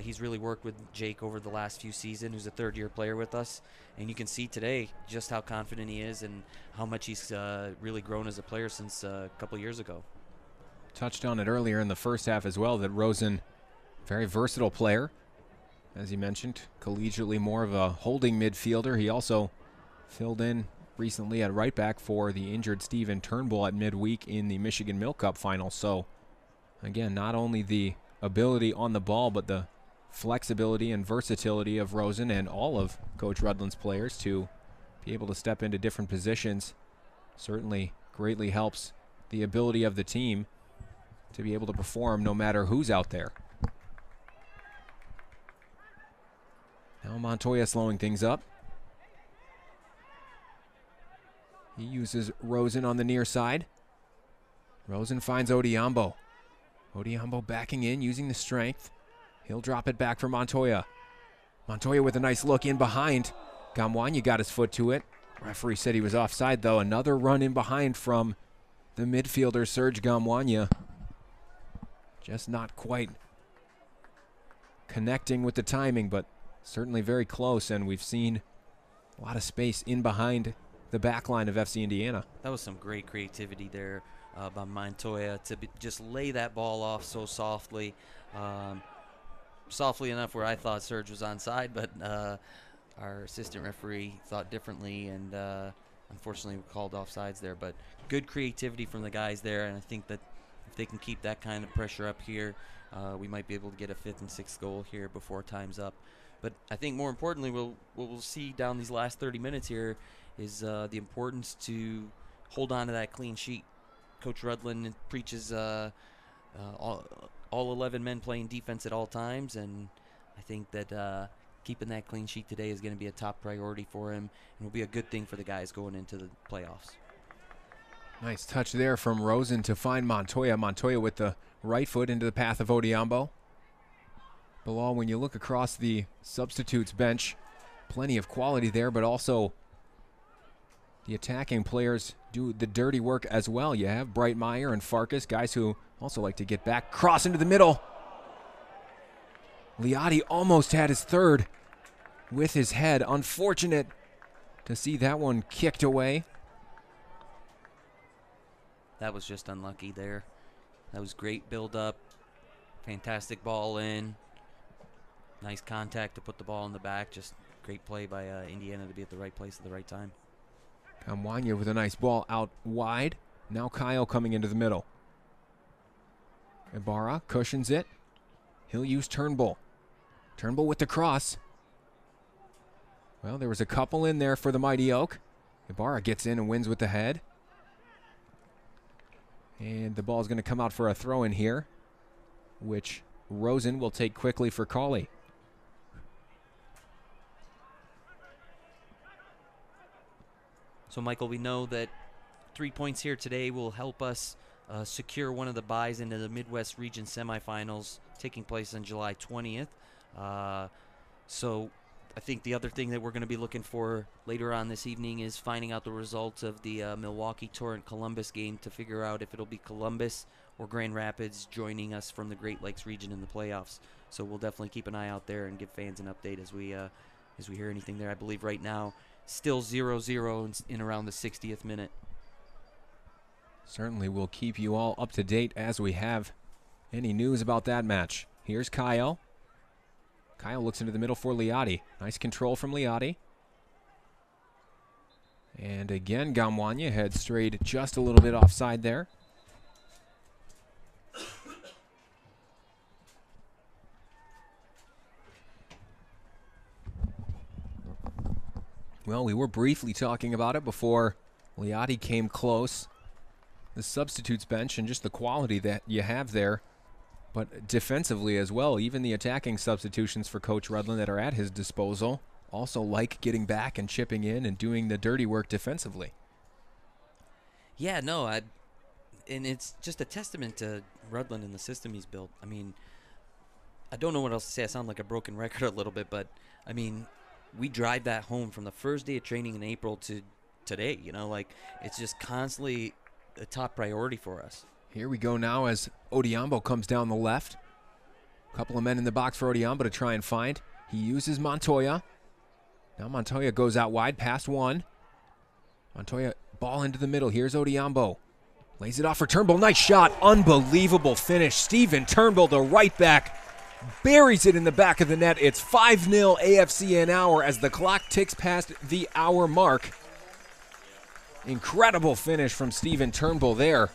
he's really worked with Jake over the last few seasons, who's a third-year player with us. And you can see today just how confident he is and how much he's really grown as a player since a couple years ago. Touched on it earlier in the first half as well, that Rosen, very versatile player. As you mentioned, collegiately more of a holding midfielder. He also filled in recently at right back for the injured Steven Turnbull at midweek in the Michigan Milk Cup final. So, again, not only the ability on the ball, but the flexibility and versatility of Rosen and all of Coach Rudlin's players to be able to step into different positions certainly greatly helps the ability of the team to be able to perform no matter who's out there. Now Montoya slowing things up. He uses Rosen on the near side. Rosen finds Odiambo. Odiambo backing in, using the strength. He'll drop it back for Montoya. Montoya with a nice look in behind. Gamwanya got his foot to it. Referee said he was offside, though. Another run in behind from the midfielder, Serge Gamwanya. Just not quite connecting with the timing, but certainly very close, and we've seen a lot of space in behind the back line of FC Indiana. That was some great creativity there by Montoya to just lay that ball off so softly. Softly enough where I thought Serge was onside, but our assistant referee thought differently, and unfortunately we called offsides there. But good creativity from the guys there, and I think that if they can keep that kind of pressure up here, we might be able to get a 5th and 6th goal here before time's up. But I think more importantly, what we'll see down these last 30 minutes here is the importance to hold on to that clean sheet. Coach Rudlin preaches all 11 men playing defense at all times, and I think that keeping that clean sheet today is going to be a top priority for him, and will be a good thing for the guys going into the playoffs. Nice touch there from Rosen to find Montoya. Montoya with the right foot into the path of Odiambo. Bilal, when you look across the substitutes bench, plenty of quality there, but also the attacking players do the dirty work as well. You have Brightmeyer and Farkas, guys who also like to get back. Cross into the middle. Liotti almost had his third with his head. Unfortunate to see that one kicked away. That was just unlucky there. That was great build-up. Fantastic ball in. Nice contact to put the ball in the back. Just great play by Indiana to be at the right place at the right time. Gamwanya with a nice ball out wide. Now Kyle coming into the middle. Ibarra cushions it. He'll use Turnbull. Turnbull with the cross. Well, there was a couple in there for the Mighty Oak. Ibarra gets in and wins with the head. And the ball is going to come out for a throw-in here, which Rosen will take quickly for Cawley. So, Michael, we know that 3 points here today will help us secure one of the buys into the Midwest Region semifinals taking place on July 20th. So I think the other thing that we're going to be looking for later on this evening is finding out the results of the Milwaukee Torrent Columbus game to figure out if it'll be Columbus or Grand Rapids joining us from the Great Lakes region in the playoffs. So we'll definitely keep an eye out there and give fans an update as we hear anything there. I believe right now still 0-0 in around the 60th minute. Certainly we'll keep you all up to date as we have any news about that match. Here's Kyle. Kyle looks into the middle for Liotti. Nice control from Liotti. And again, Gamwanya had strayed just a little bit offside there. Well, we were briefly talking about it before Liati came close. The substitutes bench and just the quality that you have there. But defensively as well, even the attacking substitutions for Coach Rudland that are at his disposal also like getting back and chipping in and doing the dirty work defensively. Yeah, no, and it's just a testament to Rudland and the system he's built. I mean, I don't know what else to say. I sound like a broken record a little bit, but I mean, we drive that home from the first day of training in April to today. You know, like it's just constantly a top priority for us. Here we go now as Odiambo comes down the left. A couple of men in the box for Odiambo to try and find. He uses Montoya. Now Montoya goes out wide, past one. Montoya, ball into the middle. Here's Odiambo. Lays it off for Turnbull. Nice shot. Unbelievable finish. Steven Turnbull, the right back, buries it in the back of the net. It's 5-0 AFC Ann Arbor as the clock ticks past the hour mark. Incredible finish from Steven Turnbull there.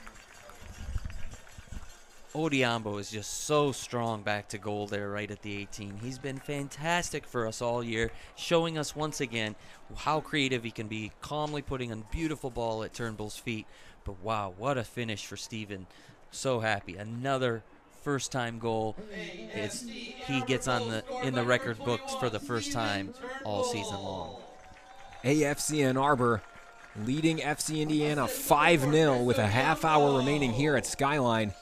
Odiambo is just so strong back to goal there right at the 18. He's been fantastic for us all year, showing us once again how creative he can be, calmly putting a beautiful ball at Turnbull's feet. But wow, what a finish for Steven. So happy. Another first-time goal. He gets in the record books for the first time all season long. AFC Ann Arbor leading FC Indiana 5-0 with a half hour remaining here at Skyline.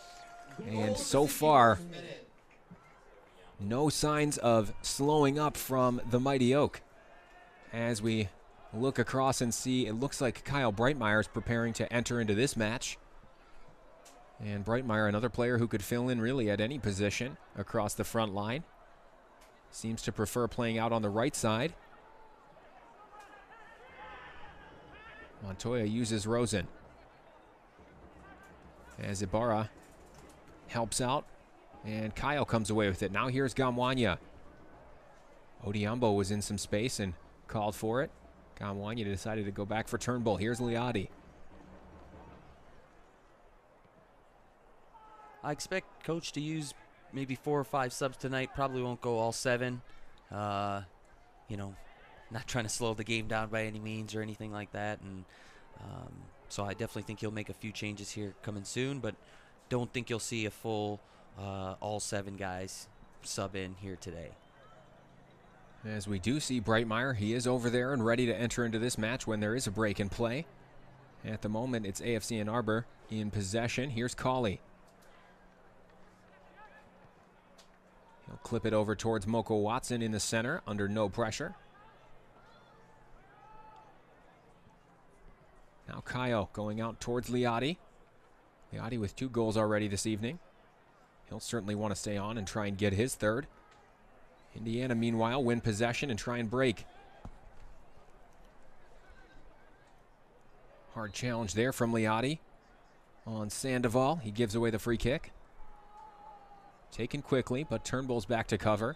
And so far, no signs of slowing up from the Mighty Oak. As we look across and see, it looks like Kyle Breitmeyer is preparing to enter into this match. And Breitmeyer, another player who could fill in really at any position across the front line. Seems to prefer playing out on the right side. Montoya uses Rosen. As Ibarra helps out, and Kyle comes away with it. Now here's Gamwanya. Odiambo was in some space and called for it. Gamwanya decided to go back for Turnbull. Here's Liati. I expect Coach to use maybe 4 or 5 subs tonight. Probably won't go all 7. You know, not trying to slow the game down by any means or anything like that. And so I definitely think he'll make a few changes here coming soon, but don't think you'll see a full all 7 guys sub in here today. As we do see Breitmeyer, he is over there and ready to enter into this match when there is a break in play. At the moment, it's AFC Ann Arbor in possession. Here's Cawley. He'll clip it over towards Moko Watson in the center under no pressure. Now Kayo going out towards Liati. Liati with 2 goals already this evening. He'll certainly want to stay on and try and get his 3rd. Indiana, meanwhile, win possession and try and break. Hard challenge there from Liati on Sandoval. He gives away the free kick. Taken quickly, but Turnbull's back to cover.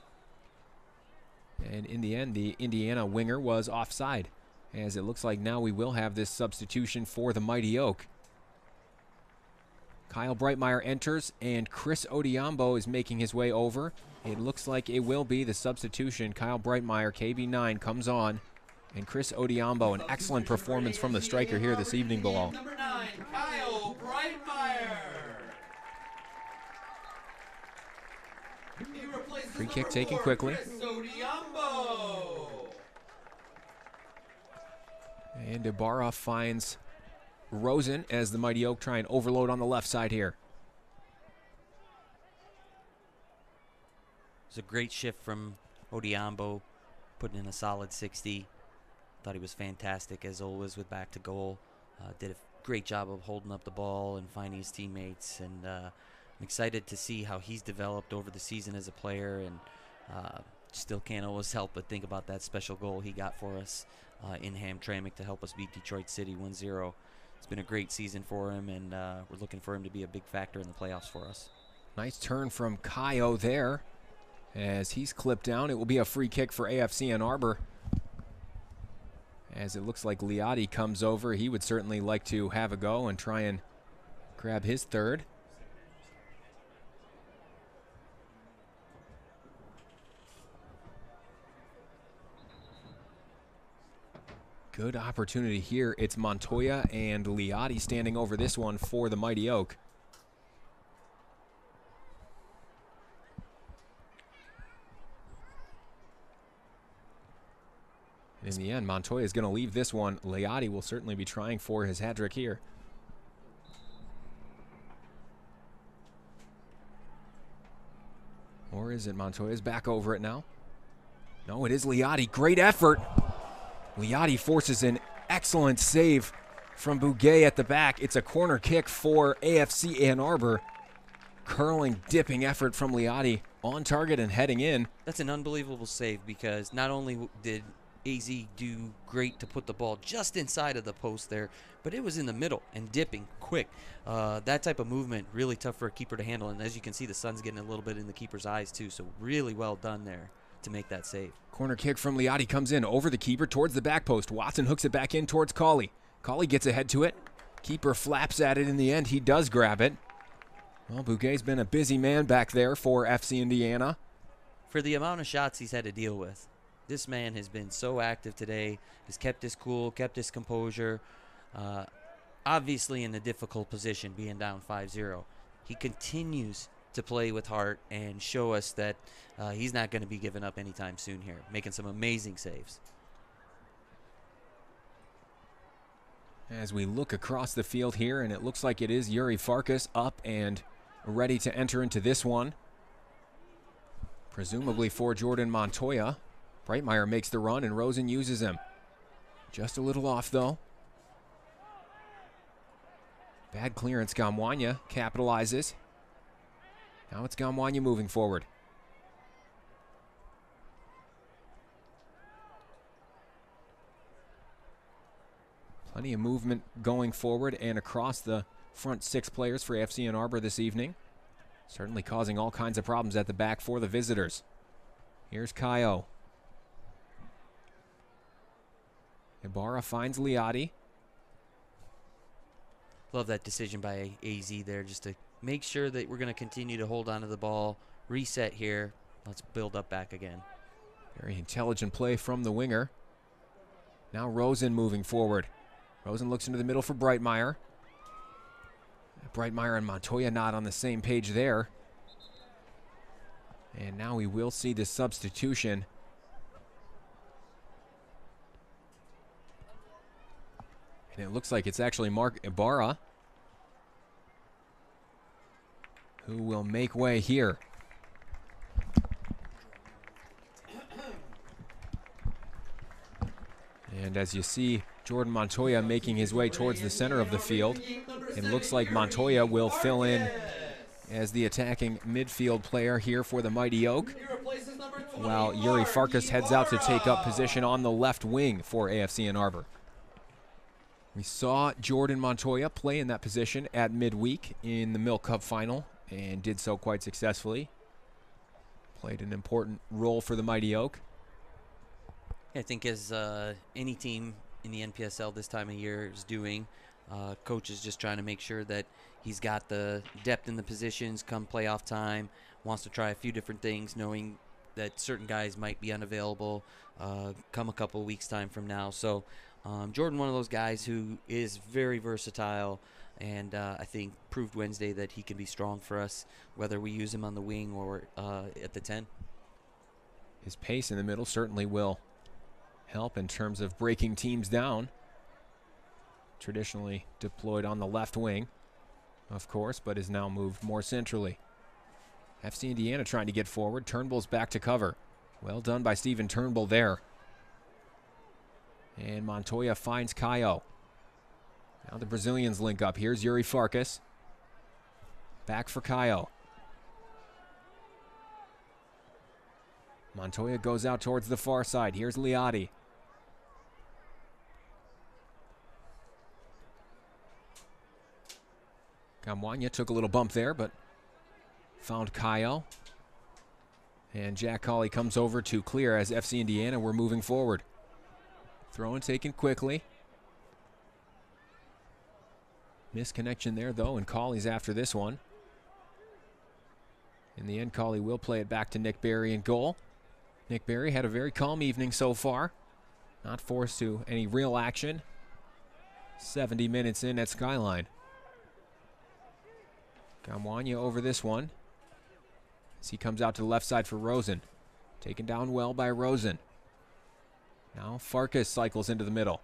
And in the end, the Indiana winger was offside, as it looks like now we will have this substitution for the Mighty Oak. Kyle Breitmeyer enters, and Chris Odiambo is making his way over. It looks like it will be the substitution. Kyle Breitmeyer, KB9, comes on. And Chris Odiambo, an excellent performance from the striker here this evening, Bilal. Number 9, Kyle Breitmeyer. Free kick taken quickly. And Ibarra finds Rosen as the Mighty Oak try and overload on the left side here. It's a great shift from Odiambo, putting in a solid 60. Thought he was fantastic as always with back to goal. Did a great job of holding up the ball and finding his teammates. And I'm excited to see how he's developed over the season as a player. And still can't always help but think about that special goal he got for us in Hamtramck to help us beat Detroit City 1-0. It's been a great season for him, and we're looking for him to be a big factor in the playoffs for us. Nice turn from Kayo there. As he's clipped down, it will be a free kick for AFC Ann Arbor. As it looks like Liotti comes over, he would certainly like to have a go and try and grab his third. Good opportunity here. It's Montoya and Liotti standing over this one for the Mighty Oak. In the end, Montoya is going to leave this one. Liotti will certainly be trying for his hat trick here. Or is it Montoya's back over it now? No, it is Liotti. Great effort. Liotti forces an excellent save from Bouguet at the back. It's a corner kick for AFC Ann Arbor. Curling, dipping effort from Liotti on target and heading in. That's an unbelievable save because not only did AZ do great to put the ball just inside of the post there, but it was in the middle and dipping quick. That type of movement, really tough for a keeper to handle. And as you can see, the sun's getting a little bit in the keeper's eyes too, so really well done there to make that save. Corner kick from Liotti comes in over the keeper towards the back post. Watson hooks it back in towards Cauley. Cauley gets ahead to it. Keeper flaps at it in the end. He does grab it. Well, Bouguet's been a busy man back there for FC Indiana. For the amount of shots he's had to deal with, this man has been so active today, has kept his cool, kept his composure. Obviously in a difficult position, being down 5-0. He continues to play with heart and show us that he's not going to be giving up anytime soon here, making some amazing saves. As we look across the field here, and it looks like it is Yuri Farkas up and ready to enter into this one. Presumably for Jordan Montoya. Breitmeyer makes the run and Rosen uses him. Just a little off though. Bad clearance, Gamwanya capitalizes. Now it's Gamwanya moving forward. Plenty of movement going forward and across the front six players for AFC Ann Arbor this evening. Certainly causing all kinds of problems at the back for the visitors. Here's Kaio. Ibarra finds Liotti. Love that decision by AZ there, just to make sure that we're going to continue to hold on to the ball, reset here. Let's build up back again. Very intelligent play from the winger. Now Rosen moving forward. Rosen looks into the middle for Breitmeyer. Breitmeyer and Montoya not on the same page there. And now we will see the substitution. And it looks like it's actually Mark Ibarra who will make way here. And as you see, Jordan Montoya making his way towards the center of the field. It looks like Montoya will fill in as the attacking midfield player here for the Mighty Oak, while Yuri Farkas heads out to take up position on the left wing for AFC Ann Arbor. We saw Jordan Montoya play in that position at midweek in the Milk Cup final and did so quite successfully. Played an important role for the Mighty Oak. I think as any team in the NPSL this time of year is doing, coach is just trying to make sure that he's got the depth in the positions come playoff time, wants to try a few different things, knowing that certain guys might be unavailable come a couple weeks time from now. So Jordan, one of those guys who is very versatile, and I think proved Wednesday that he can be strong for us, whether we use him on the wing or at the 10. His pace in the middle certainly will help in terms of breaking teams down. Traditionally deployed on the left wing, of course, but is now moved more centrally. FC Indiana trying to get forward. Turnbull's back to cover. Well done by Stephen Turnbull there. And Montoya finds Kaio. Now the Brazilians link up. Here's Yuri Farkas. Back for Kaio. Montoya goes out towards the far side. Here's Liotti. Gamwanya took a little bump there, but found Kaio. And Jack Cauley comes over to clear as FC Indiana were moving forward. Throw and taken quickly. Misconnection there, though, and Cawley's after this one. In the end, Cawley will play it back to Nick Berry in goal. Nick Berry had a very calm evening so far. Not forced to any real action. 70 minutes in at Skyline. Gamwanya over this one. As he comes out to the left side for Rosen. Taken down well by Rosen. Now Farkas cycles into the middle.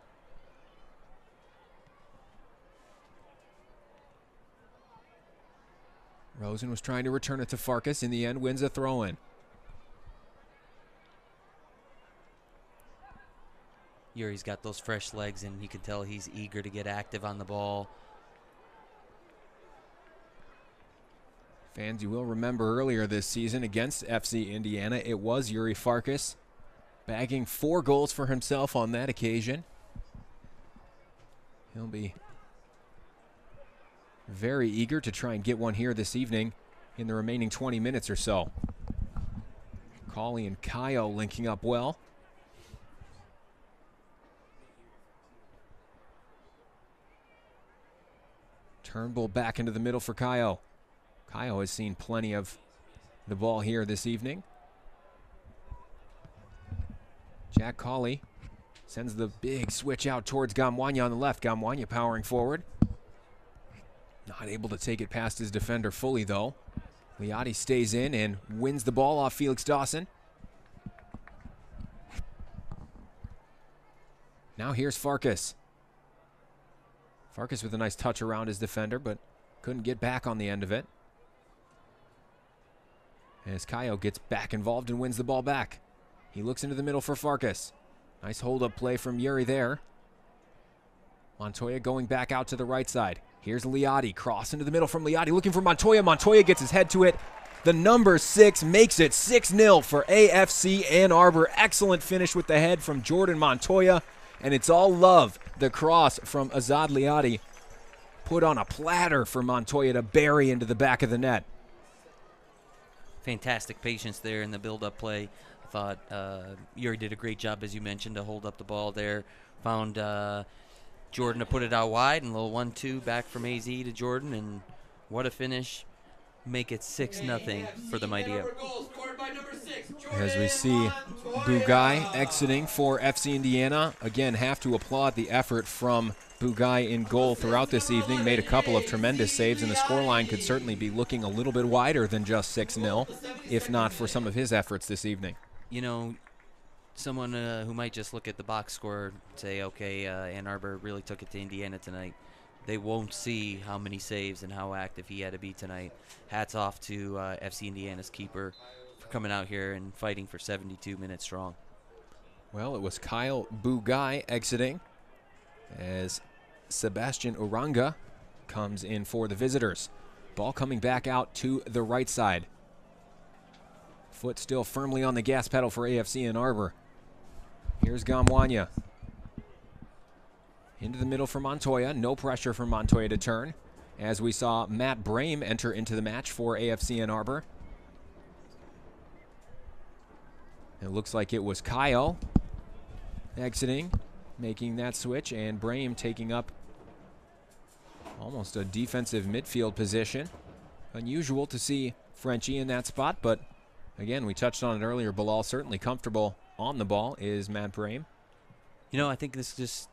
Rosen was trying to return it to Farkas. In the end, wins a throw-in. Yuri's got those fresh legs, and you can tell he's eager to get active on the ball. Fans, you will remember earlier this season against FC Indiana, it was Yuri Farkas bagging 4 goals for himself on that occasion. He'll be very eager to try and get one here this evening in the remaining 20 minutes or so. Cawley and Kayo linking up well. Turnbull back into the middle for Kayo. Kayo has seen plenty of the ball here this evening. Jack Cawley sends the big switch out towards Gamwanya on the left. Gamwanya powering forward. Not able to take it past his defender fully, though. Liotti stays in and wins the ball off Felix Dawson. Now here's Farkas. Farkas with a nice touch around his defender, but couldn't get back on the end of it. As Kayo gets back involved and wins the ball back. He looks into the middle for Farkas. Nice hold-up play from Yuri there. Montoya going back out to the right side. Here's Liotti, cross into the middle from Liotti, looking for Montoya. Montoya gets his head to it. The number 6 makes it 6-0 for AFC Ann Arbor. Excellent finish with the head from Jordan Montoya. And it's all love. The cross from Azad Liotti put on a platter for Montoya to bury into the back of the net. Fantastic patience there in the build-up play. I thought Yuri did a great job, as you mentioned, to hold up the ball there. Found Jordan to put it out wide, and a little 1-2 back from AZ to Jordan, and what a finish. Make it 6-0 for the Mighty Oak. As we see Bugai exiting for FC Indiana. Again, have to applaud the effort from Bugai in goal throughout this evening. Made a couple of tremendous saves, and the scoreline could certainly be looking a little bit wider than just 6-0, if not for some of his efforts this evening. You know, someone who might just look at the box score and say, okay, Ann Arbor really took it to Indiana tonight. They won't see how many saves and how active he had to be tonight. Hats off to FC Indiana's keeper for coming out here and fighting for 72 minutes strong. Well, it was Kyle Bugai exiting as Sebastian Uranga comes in for the visitors. Ball coming back out to the right side. Foot still firmly on the gas pedal for AFC Ann Arbor. Here's Gamwanya. Into the middle for Montoya. No pressure for Montoya to turn, as we saw Matt Brame enter into the match for AFC Ann Arbor. It looks like it was Kayo exiting, making that switch, and Brame taking up almost a defensive midfield position. Unusual to see Frenchie in that spot, but again, we touched on it earlier. Bilal certainly comfortable on the ball is Matt Brame. You know, I think this is just,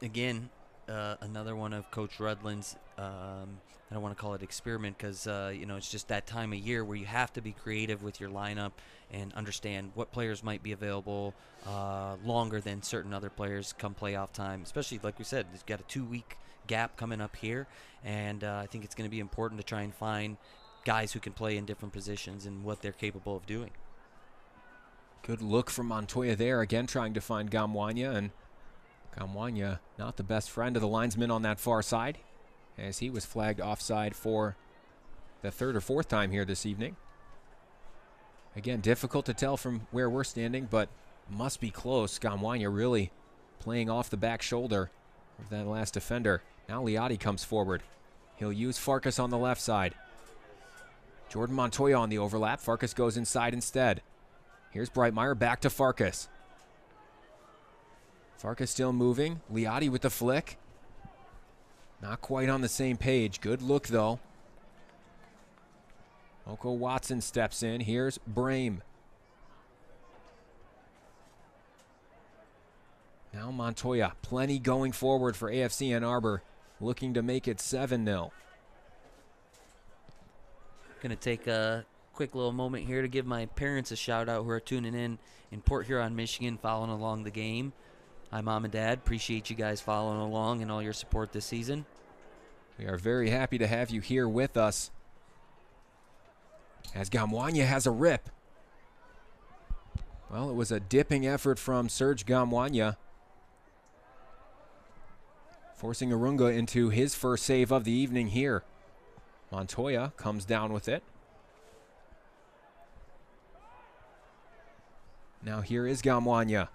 again, another one of Coach Rudland's, I don't want to call it experiment, because, you know, it's just that time of year where you have to be creative with your lineup and understand what players might be available longer than certain other players come playoff time. Especially, like we said, there's got a 2-week gap coming up here, and I think it's going to be important to try and find guys who can play in different positions and what they're capable of doing. Good look from Montoya there, again trying to find Gamwanya, and Gamwanya not the best friend of the linesman on that far side, as he was flagged offside for the 3rd or 4th time here this evening. Again, difficult to tell from where we're standing, but must be close. Gamwanya really playing off the back shoulder of that last defender. Now Liotti comes forward. He'll use Farkas on the left side. Jordan Montoya on the overlap. Farkas goes inside instead. Here's Breitmeyer back to Farkas. Farkas still moving. Liotti with the flick. Not quite on the same page. Good look, though. Oko Watson steps in. Here's Brame. Now Montoya. Plenty going forward for AFC Ann Arbor. Looking to make it 7-0. Going to take a quick little moment here to give my parents a shout out who are tuning in Port Huron, Michigan, following along the game. Hi, Mom and Dad. Appreciate you guys following along and all your support this season. We are very happy to have you here with us. As Gamwanya has a rip. Well, it was a dipping effort from Serge Gamwanya, forcing Arunga into his first save of the evening here. Montoya comes down with it. Now here is Gamwanya.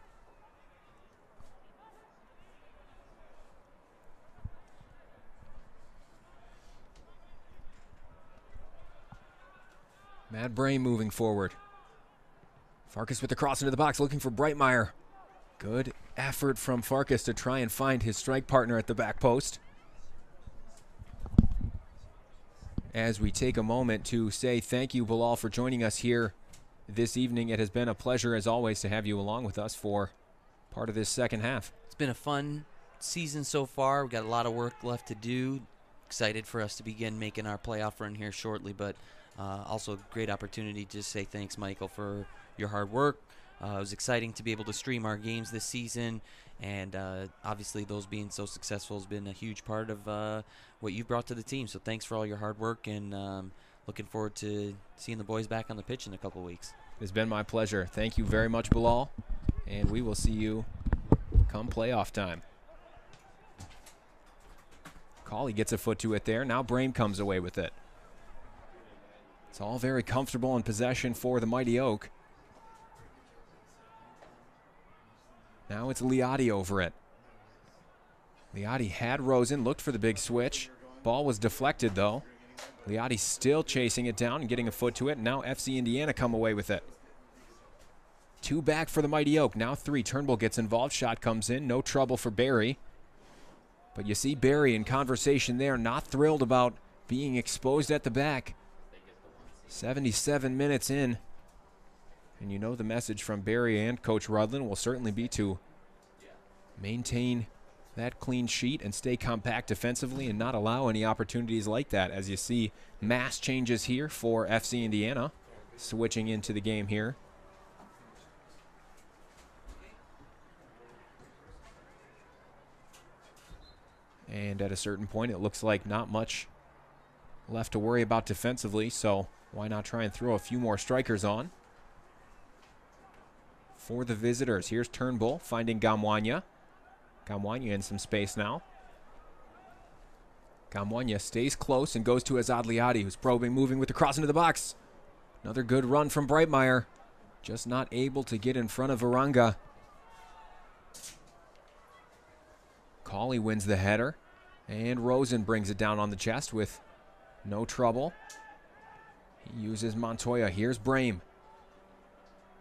Matt Brame moving forward. Farkas with the cross into the box, looking for Breitmeyer. Good effort from Farkas to try and find his strike partner at the back post. As we take a moment to say thank you, Bilal, for joining us here this evening. It has been a pleasure, as always, to have you along with us for part of this second half. It's been a fun season so far. We've got a lot of work left to do. Excited for us to begin making our playoff run here shortly, but also a great opportunity to just say thanks, Michael, for your hard work. It was exciting to be able to stream our games this season, and obviously those being so successful has been a huge part of what you've brought to the team. So thanks for all your hard work, and looking forward to seeing the boys back on the pitch in a couple weeks. It's been my pleasure. Thank you very much, Bilal, and we will see you come playoff time. Cauley gets a foot to it there. Now Brame comes away with it. It's all very comfortable in possession for the Mighty Oak. Now it's Liotti over it. Liotti had Rosen, looked for the big switch. Ball was deflected, though. Liotti still chasing it down and getting a foot to it. And now FC Indiana come away with it. 2 back for the Mighty Oak. Now 3. Turnbull gets involved. Shot comes in. No trouble for Barry. But you see Barry in conversation there, not thrilled about being exposed at the back. 77 minutes in. And you know the message from Barry and Coach Rudlin will certainly be to maintain that clean sheet and stay compact defensively and not allow any opportunities like that. As you see, mass changes here for FC Indiana, switching into the game here. And at a certain point, it looks like not much left to worry about defensively, so why not try and throw a few more strikers on? For the visitors, here's Turnbull finding Gamwanya. Gamwanya in some space now. Gamwanya stays close and goes to Azad Liotti, who's probing, moving with the cross into the box. Another good run from Breitmeyer. Just not able to get in front of Varanga. Cauley wins the header. And Rosen brings it down on the chest with no trouble. He uses Montoya. Here's Brame.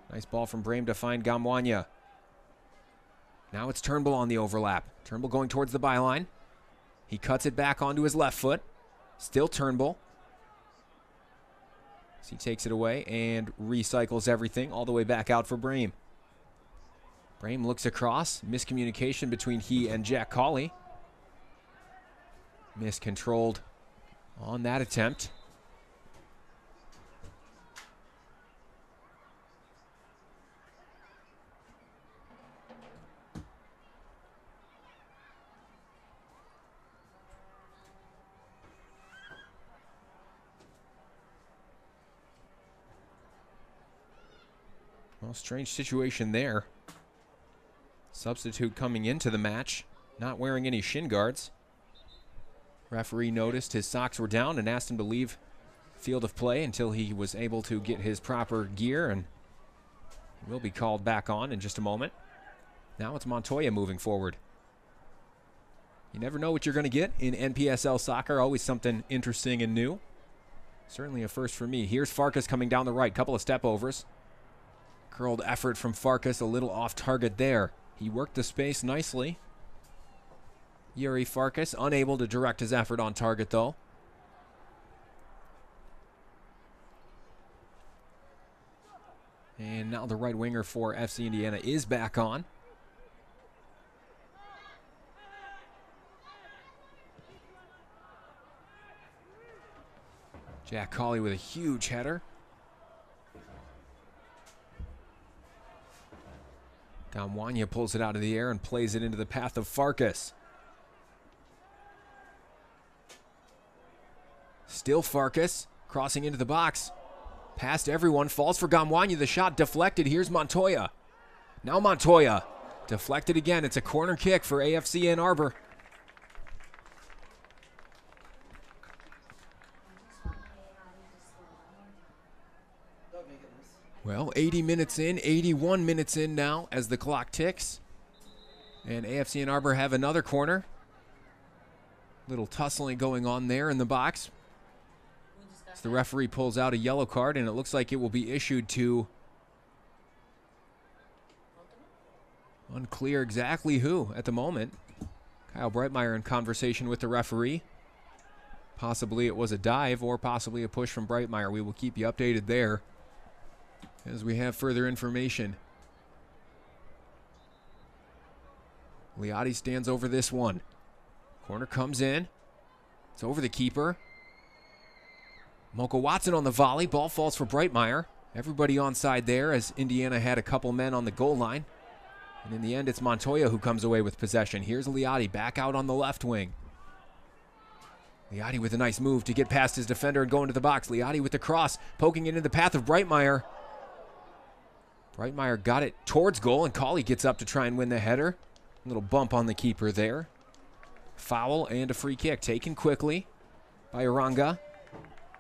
Nice ball from Brame to find Gamwanya. Now it's Turnbull on the overlap. Turnbull going towards the byline. He cuts it back onto his left foot. Still Turnbull. So he takes it away and recycles everything all the way back out for Brame. Brame looks across. Miscommunication between he and Jack Cauley. Miscontrolled on that attempt. Well, strange situation there. Substitute coming into the match, not wearing any shin guards. Referee noticed his socks were down and asked him to leave field of play until he was able to get his proper gear, and he will be called back on in just a moment. Now it's Montoya moving forward. You never know what you're going to get in NPSL soccer. Always something interesting and new. Certainly a first for me. Here's Farkas coming down the right. Couple of step overs. Curled effort from Farkas, a little off target there. He worked the space nicely. Yuri Farkas unable to direct his effort on target, though. And now the right winger for FC Indiana is back on. Jack Cawley with a huge header. Gamwanya pulls it out of the air and plays it into the path of Farkas. Still Farkas, crossing into the box. Past everyone, falls for Gamwanya. The shot deflected. Here's Montoya. Now Montoya. Deflected again. It's a corner kick for AFC Ann Arbor. Well, 80 minutes in, 81 minutes in now as the clock ticks. And AFC Ann Arbor have another corner. Little tussling going on there in the box. As the referee pulls out a yellow card, and it looks like it will be issued to unclear exactly who at the moment. Kyle Breitmeyer in conversation with the referee. Possibly it was a dive or possibly a push from Breitmeyer. We will keep you updated there as we have further information. Liotti stands over this one. Corner comes in. It's over the keeper. Mocha Watson on the volley. Ball falls for Breitmeyer. Everybody onside there as Indiana had a couple men on the goal line. And in the end, it's Montoya who comes away with possession. Here's Liotti back out on the left wing. Liotti with a nice move to get past his defender and go into the box. Liotti with the cross, poking it in the path of Breitmeyer. Breitmeyer got it towards goal, and Cawley gets up to try and win the header. A little bump on the keeper there. Foul and a free kick taken quickly by Aranga.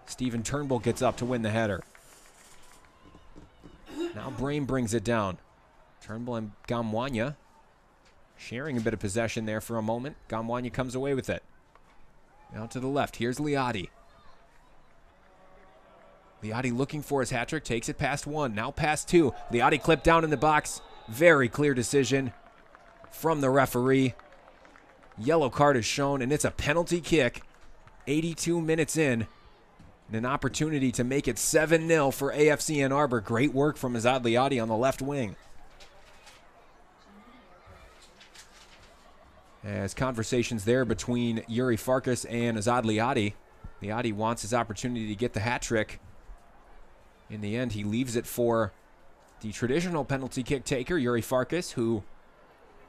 Steven Turnbull gets up to win the header. Now Brame brings it down. Turnbull and Gamwanya sharing a bit of possession there for a moment. Gamwanya comes away with it. Now to the left. Here's Liotti. Liotti looking for his hat trick. Takes it past one. Now past two. Liotti clipped down in the box. Very clear decision from the referee. Yellow card is shown, and it's a penalty kick. 82 minutes in. And an opportunity to make it 7-0 for AFC Ann Arbor. Great work from Azad Liotti on the left wing. As conversations there between Yuri Farkas and Azad Liotti. Liotti wants his opportunity to get the hat trick. In the end, he leaves it for the traditional penalty kick taker, Yuri Farkas, who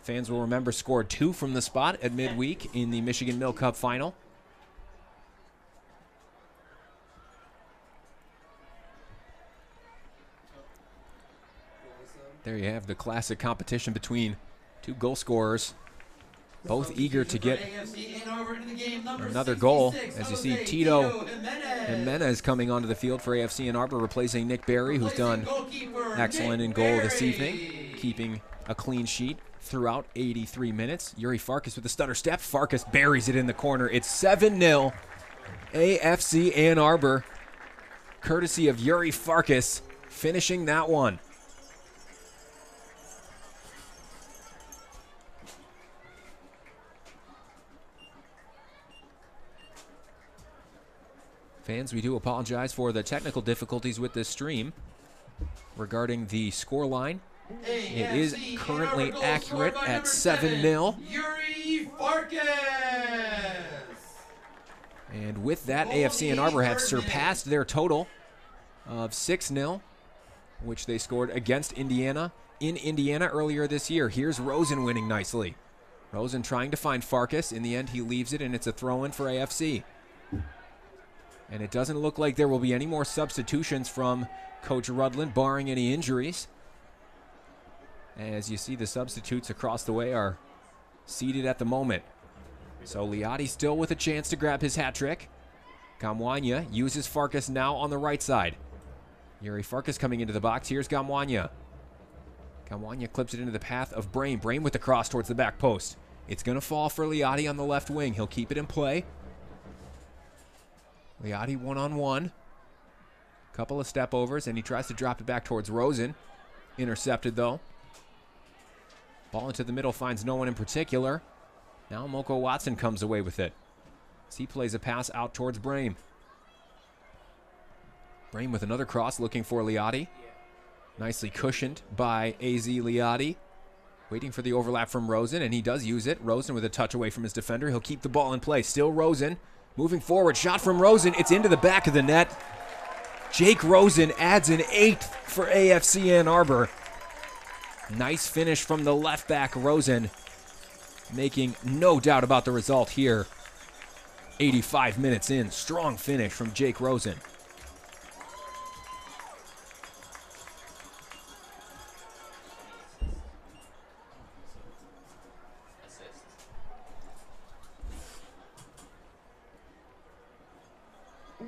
fans will remember scored 2 from the spot at midweek in the Michigan Mill Cup final. There you have the classic competition between two goal scorers, both eager to get another goal. As you see, Tito Jimenez coming onto the field for AFC Ann Arbor, replacing Nick Berry, who's done excellent in goal this evening, keeping a clean sheet throughout 83 minutes. Yuri Farkas with a stutter step. Farkas buries it in the corner. It's 7-0 AFC Ann Arbor, courtesy of Yuri Farkas, finishing that one. Fans, we do apologize for the technical difficulties with this stream regarding the scoreline. It is currently accurate at 7-0. Yuri Farkas! And with that, AFC Ann Arbor have surpassed their total of 6-0, which they scored against Indiana in Indiana earlier this year. Here's Rosen winning nicely. Rosen trying to find Farkas. In the end, he leaves it, and it's a throw-in for AFC. And it doesn't look like there will be any more substitutions from Coach Rudland, barring any injuries. As you see, the substitutes across the way are seated at the moment. So Liotti still with a chance to grab his hat trick. Gamwanya uses Farkas now on the right side. Yuri Farkas coming into the box. Here's Gamwanya. Gamwanya clips it into the path of Brame. Brame with the cross towards the back post. It's going to fall for Liotti on the left wing. He'll keep it in play. Liotti one-on-one. Couple of step overs, and he tries to drop it back towards Rosen. Intercepted, though. Ball into the middle, finds no one in particular. Now Moko Watson comes away with it as he plays a pass out towards Brame. Brame with another cross, looking for Liotti. Nicely cushioned by AZ Liotti. Waiting for the overlap from Rosen, and he does use it. Rosen with a touch away from his defender. He'll keep the ball in play. Still Rosen. Moving forward. Shot from Rosen. It's into the back of the net. Jake Rosen adds an 8th for AFC Ann Arbor. Nice finish from the left back, Rosen. Making no doubt about the result here. 85 minutes in. Strong finish from Jake Rosen.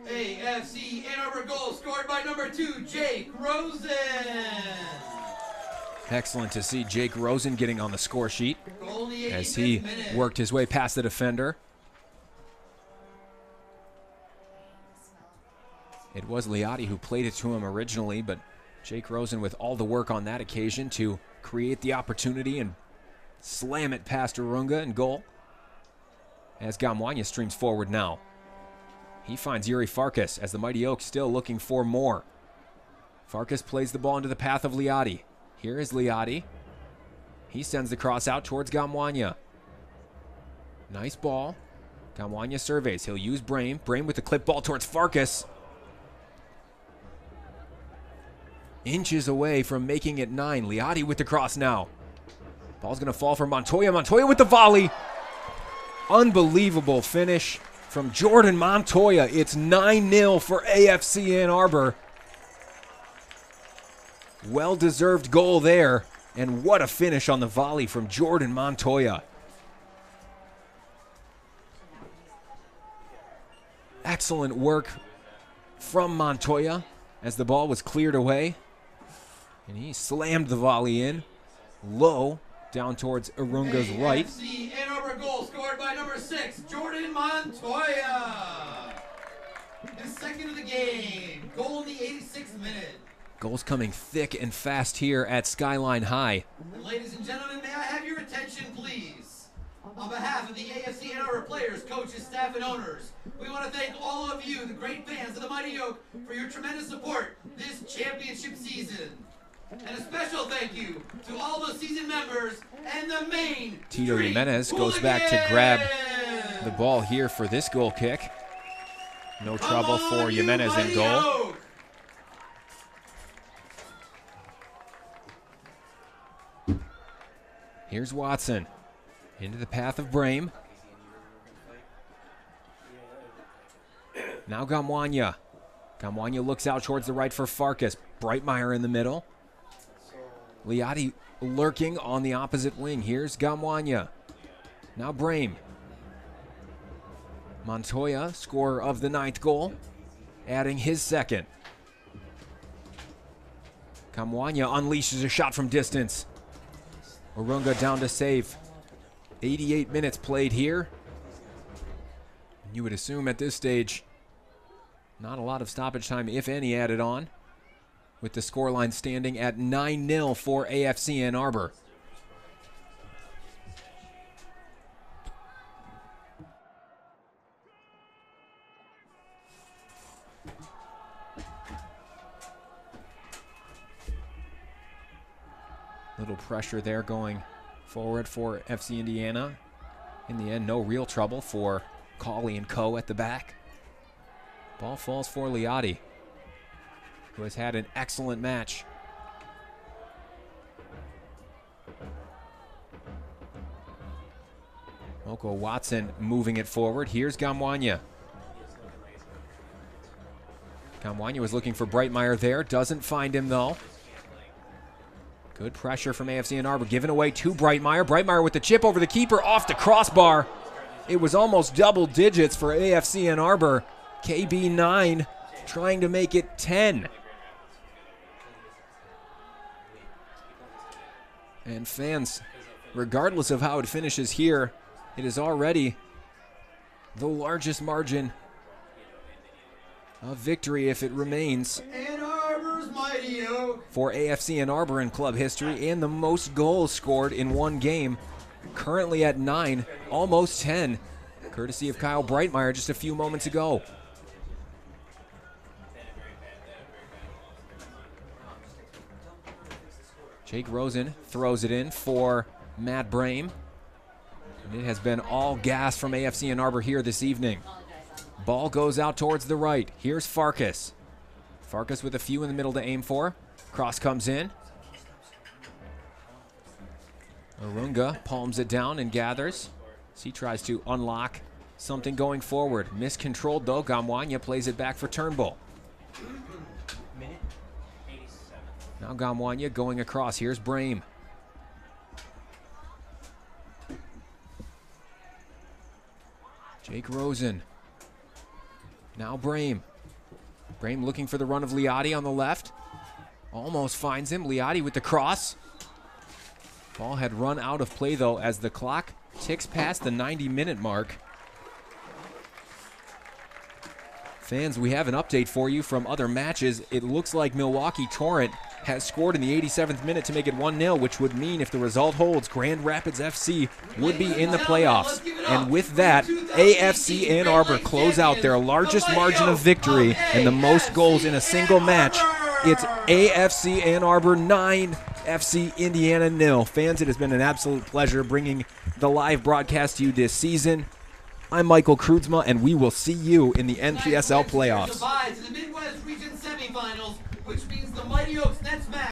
AFC Ann Arbor goal scored by number 2, Jake Rosen. Excellent to see Jake Rosen getting on the score sheet as he minute. worked his way past the defender. It was Liotti who played it to him originally, but Jake Rosen with all the work on that occasion to create the opportunity and slam it past Urunga and goal. As Gamwanya streams forward now. He finds Yuri Farkas as the Mighty Oaks still looking for more. Farkas plays the ball into the path of Liotti. Here is Liotti. He sends the cross out towards Gamwanya. Nice ball. Gamwanya surveys. He'll use Brame. Brame with the clip ball towards Farkas. Inches away from making it 9. Liotti with the cross now. Ball's going to fall for Montoya. Montoya with the volley. Unbelievable finish from Jordan Montoya. It's 9-0 for AFC Ann Arbor. Well-deserved goal there. And what a finish on the volley from Jordan Montoya. Excellent work from Montoya as the ball was cleared away. And he slammed the volley in low down towards Urunga's right. AFC Ann Arbor goal scored by number 6, Jordan Montoya. His second of the game. Goal in the 86th minute. Goals coming thick and fast here at Skyline High. And ladies and gentlemen, may I have your attention, please? On behalf of the AFC Ann Arbor players, coaches, staff, and owners, we want to thank all of you, the great fans of the Mighty Oak, for your tremendous support this championship season. And a special thank you to all the season members and the main Tito Street Jimenez goes back to grab the ball here for this goal kick. No trouble for Jimenez in goal. Here's Watson into the path of Brame. Now Gamwanya. Gamwanya looks out towards the right for Farkas. Breitmeyer in the middle. Liotti lurking on the opposite wing. Here's Gamwanya. Now Brame. Montoya, scorer of the 9th goal, adding his 2nd. Gamwanya unleashes a shot from distance. Urunga down to save. 88 minutes played here. You would assume at this stage, not a lot of stoppage time, if any, added on, with the scoreline standing at 9-0 for AFC Ann Arbor. Little pressure there going forward for FC Indiana. In the end, no real trouble for Cauley and co at the back. Ball falls for Liotti, who has had an excellent match. Moko Watson moving it forward. Here's Gamwanya. Gamwanya was looking for Breitmeyer there. Doesn't find him, though. Good pressure from AFC Ann Arbor. Given away to Breitmeyer. Breitmeyer with the chip over the keeper, off the crossbar. It was almost double digits for AFC Ann Arbor. KB9 trying to make it 10. And fans, regardless of how it finishes here, it is already the largest margin of victory if it remains. Ann Arbor's Mighty Oak. for AFC Ann Arbor in club history and the most goals scored in one game. Currently at 9, almost 10, courtesy of Kyle Breitmeyer just a few moments ago. Jake Rosen throws it in for Matt Brame. And it has been all gas from AFC Ann Arbor here this evening. Ball goes out towards the right. Here's Farkas. Farkas with a few in the middle to aim for. Cross comes in. Arunga palms it down and gathers. As he tries to unlock something going forward. Miscontrolled though. Gamwanya plays it back for Turnbull. Now Gamwanya going across. Here's Brame. Jake Rosen. Now Brame. Brame looking for the run of Liati on the left. Almost finds him. Liati with the cross. Ball had run out of play though as the clock ticks past the 90-minute mark. Fans, we have an update for you from other matches. It looks like Milwaukee Torrent has scored in the 87th minute to make it 1-0, which would mean if the result holds, Grand Rapids FC would be in the playoffs. And with that, AFC Ann Arbor close out their largest margin of victory and the most goals in a single match. It's AFC Ann Arbor 9, FC Indiana 0. Fans, it has been an absolute pleasure bringing the live broadcast to you this season. I'm Michael Krudsma, and we will see you in the NPSL playoffs. To the Midwest Region semifinals, which means the Mighty Oaks next match